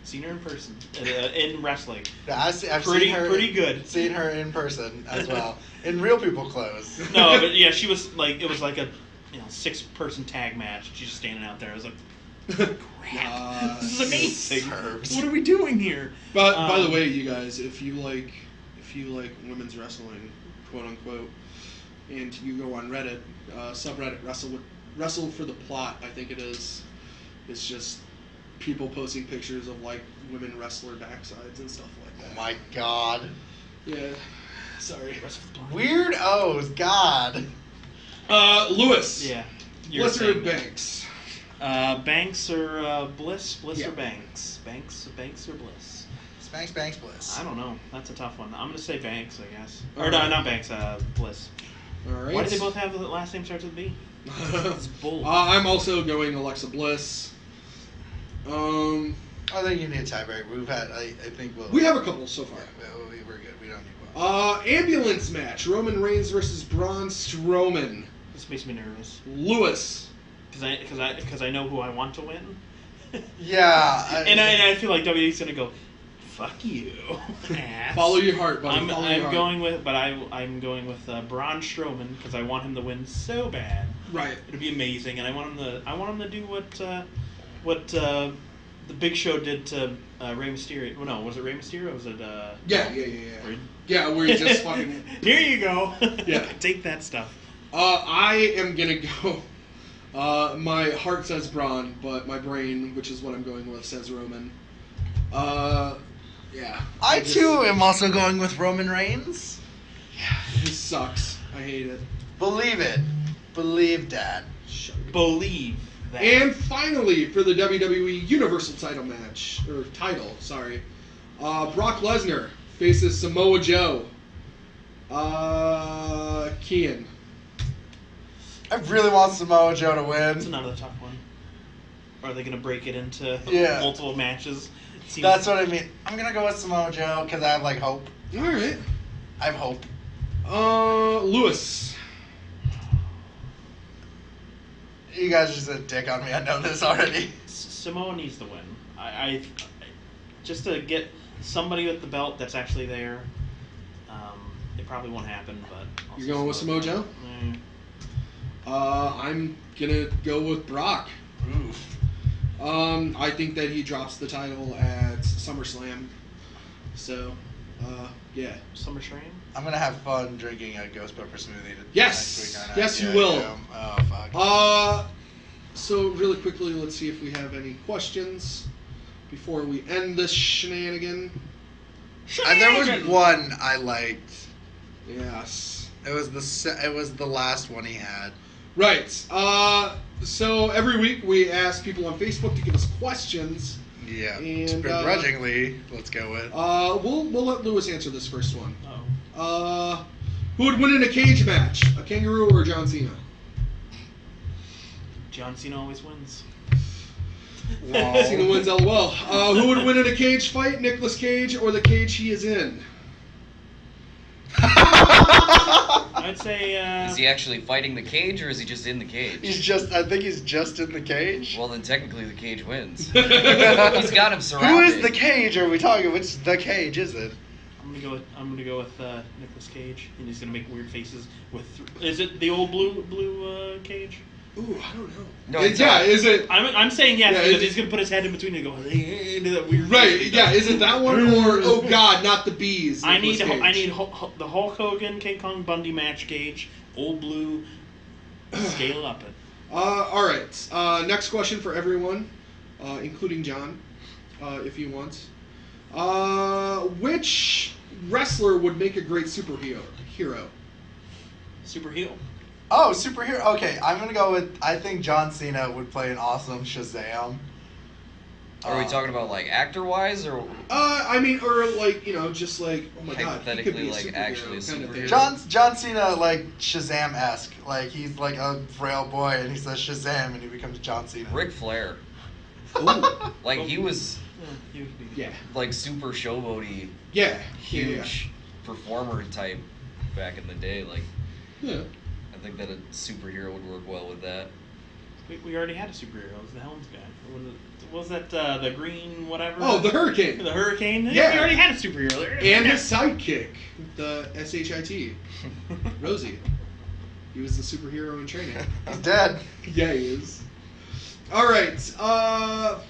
Seen her in person in wrestling. Yeah, I've Pretty- seen her, pretty good. Seen her in person as well, in real people clothes. No, but yeah, she was like it was like a 6-person tag match. She's just standing out there. I was like, crap, this is amazing. Herbs. What are we doing here? But by the way, you guys, if you if you like women's wrestling, quote unquote, and you go on Reddit, subreddit Wrestle for the Plot, I think it is. It's just people posting pictures of like women wrestler backsides and stuff like that. Oh my god. Yeah. Sorry. Weirdos, god. Lewis. Yeah. Bliss or Banks? Banks or Bliss? Bliss Yeah. or Banks? Banks or Bliss? Banks, Bliss. I don't know. That's a tough one. I'm gonna say Banks, I guess. All Or no, right. not Banks. Bliss. All right. Why do they both have the last name starts with B? It's bull. I'm also going Alexa Bliss. I think you need a tiebreaker. We've had, I think We have a couple so far. Yeah, we're good. We don't need one. Ambulance match: Roman Reigns versus Braun Strowman. This makes me nervous. Lewis. Because I know who I want to win. Yeah. And I feel like WWE's gonna go, fuck you. ass." Follow your heart, buddy. I'm Follow your heart. going with, but I'm going with Braun Strowman because I want him to win so bad. Right. It'd be amazing, and I want him to do what the Big Show did to Rey Mysterio. Well, no, was it Rey Mysterio? Or was it? Yeah. Where- Yeah, where you just fucking. Here you go. Yeah. Take that stuff. I am gonna go. My heart says Braun, but my brain, which is what I'm going with, says Roman. Yeah. I too am also going with Roman Reigns. This sucks. I hate it. Believe it. Believe, Dad. Believe that. And finally, for the WWE Universal title match, or title, sorry, Brock Lesnar faces Samoa Joe. Kien. I really want Samoa Joe to That's win. another tough one. Are they gonna break it into Yeah. multiple matches? Seems- That's what I mean. I'm gonna go with Samoa Joe because I have like hope. All right. I have hope. Lewis. You guys just a dick on me. I know this already. Samoa needs to win. I just to get somebody with the belt that's actually there. It probably won't happen, but also You're going with Samoa Joe? Mm. I'm gonna go with Brock. Oof. I think that he drops the title at SummerSlam. So, yeah. SummerSlam. I'm gonna have fun drinking a ghost pepper smoothie. Yes! Next week, Yes, you Yeah, will. yeah. Oh fuck. So really quickly, let's see if we have any questions before we end this shenanigan. There was one I liked. Yes. It was the last one he had. Right. So every week we ask people on Facebook to give us questions. Yeah. And, Begrudgingly, let's go with. We'll let Lewis answer this first one. Oh. Who would win in a cage match? A Kangaroo or John Cena? John Cena always wins. Wow. Cena wins, LOL. Who would win in a cage fight? Nicolas Cage or the cage he is in? I'd say. Is he actually fighting the cage or is he just in the cage? I think he's just in the cage. Well, then technically the cage wins. He's got him Who surrounded. is the cage? Are we talking? Which the cage is it? I'm gonna go with Nicolas Cage, and he's gonna make weird faces with. Is it the old blue cage? Ooh, I don't know. No, Is it? I'm saying yes Yeah, because is he's gonna put his head in between and go do that weird. Right, face. yeah, is it that one or, oh god, not the bees? I need Nicolas Cage. the Hulk Hogan King Kong Bundy match cage, old blue. Scale up it. Alright, next question for everyone, including John, if he wants. Which wrestler would make a great superhero? Super heel. Oh, superhero. Okay, I'm gonna go with. I think John Cena would play an awesome Shazam. Are we talking about like actor wise or I mean, or like, just like, oh my god, he could hypothetically, be a like, superhero actually a kind of thing. superhero? John Cena like Shazam-esque. Like he's like a frail boy and he says Shazam and he becomes John Cena. Ric Flair? Ooh, Like he was yeah, like super showboaty, yeah, huge performer type back in the day. Like yeah. I think that a superhero would work well with that. We already had a superhero. It was the Helms guy. What was that the green whatever? Oh, the Hurricane. The Hurricane. Yeah. We already had a superhero. And his sidekick, the SHIT, Rosie. He was the superhero in training. He's dead. Yeah, he is. All right.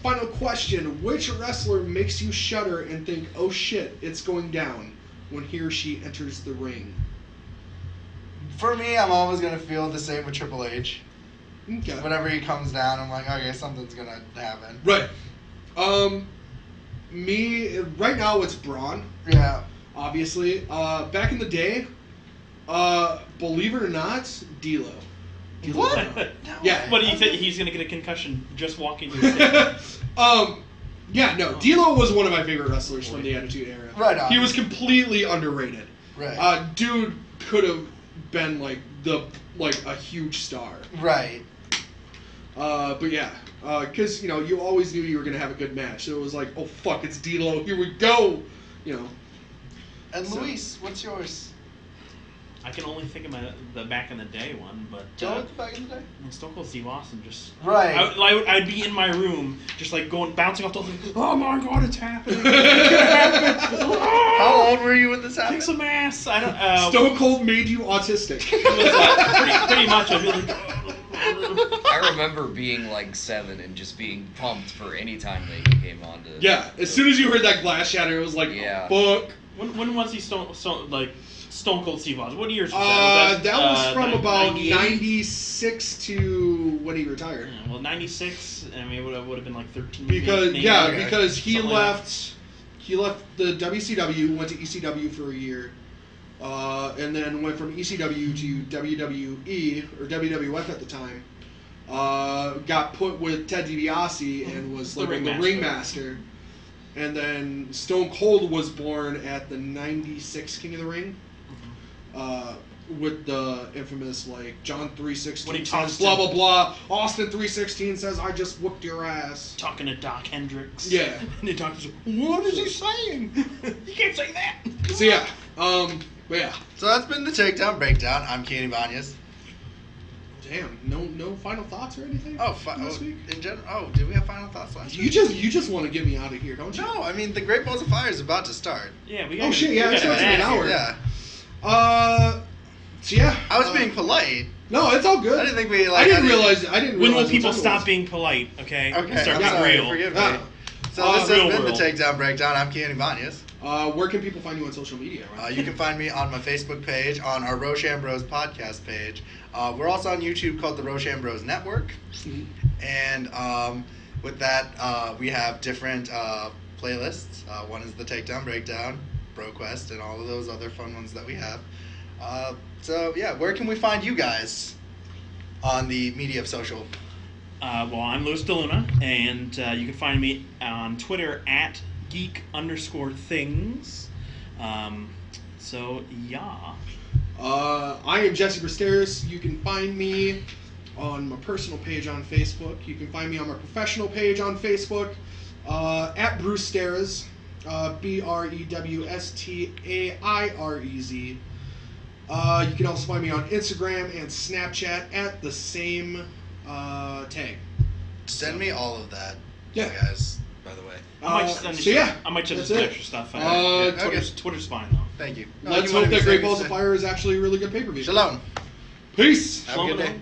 Final question: which wrestler makes you shudder and think, "Oh shit, it's going down"? when he or she enters the ring? For me, I'm always gonna feel the same with Triple H. Okay. Whenever he comes down, I'm like, okay, something's gonna happen. Right. Me right now it's Braun, Yeah. obviously. Back in the day, believe it or not, D'Lo. What? Yeah. What do you think? He's gonna get a concussion just walking to the stage? Yeah, no. D'Lo was one of my favorite wrestlers from the Attitude Era. Right on. He was completely underrated. Right. Dude could have been like a huge star. Right. But yeah, because you always knew you were gonna have a good match. So it was like, oh fuck, it's D'Lo. Here we go. And So- Luis, what's yours? I can only think of the back in the day one, but Tell it back in the day. Stone Cold Steve Austin just Right. I'd be in my room just like bouncing off the oh my god, it's happening! It's gonna happen. How old were you when this happened? Kick some ass! I don't. Stone Cold made you autistic. It was, pretty much. I'd be like. I remember being like 7 and just being pumped for any time that he came on to. Yeah, as soon as you heard that glass shatter, it was like, Yeah. oh, fuck. When was he Stone Cold Steve Austin? What years was that? That was from about 98? 96 to when he retired. Yeah, well, 96. I mean, it would have been like 13. Because maybe. because he Something like that. left the WCW, went to ECW for a year, and then went from ECW to WWE or WWF at the time. Got put with Ted DiBiase and was The like the ringmaster. ringmaster. And then Stone Cold was born at the 96 King of the Ring. With the infamous John 3:16 When he says talks blah to- blah blah. Austin 3:16 says I just whooped your ass. Talking to Doc Hendricks. Yeah. And he talks to what is he saying? You can't say that. So yeah, but yeah. So that's been the Takedown Breakdown. I'm Kien Ibanez. Damn, no final thoughts or anything. This week? In general. Oh, did we have final thoughts last You week? just want to get me out of here, don't you? No, I mean the Great Balls of Fire is about to start. Yeah, we got. Oh shit, yeah, we it's gotta starts in get an out hour. of here. Yeah. So yeah. I was being polite. No, it's all good. I didn't think we I didn't realize. When will what people time it stop was. being polite? Okay. Okay, Start I'm being sorry. real. Forgive me. Ah. So this has Real been world. the Takedown Breakdown. I'm Kien Ibanez. Where can people find you on social media? Right? You can find me on my Facebook page, on our Roshan Bros podcast page. We're also on YouTube called the Roshan Bros Network. Mhm. And with that, we have different playlists. One is the Takedown Breakdown, BroQuest, and all of those other fun ones that we have. So yeah, where can we find you guys on the media of social? Well, I'm Louis DeLuna, and you can find me on Twitter at geek_things. So yeah. I am Jesse Bristeris. You can find me on my personal page on Facebook. You can find me on my professional page on Facebook at Bruce Steres, BrewStairez. You can also find me on Instagram and Snapchat at the same tag. Send me all of that, Yeah. you guys, by the way. I might just send so you yeah, I might just that's send it. extra stuff. Yeah, okay. Twitter's fine though. Thank you. Let's you wanted hope me that to Great say- Balls of Fire is actually a really good pay-per-view. Shalom. Peace. Have a good Shalom. day.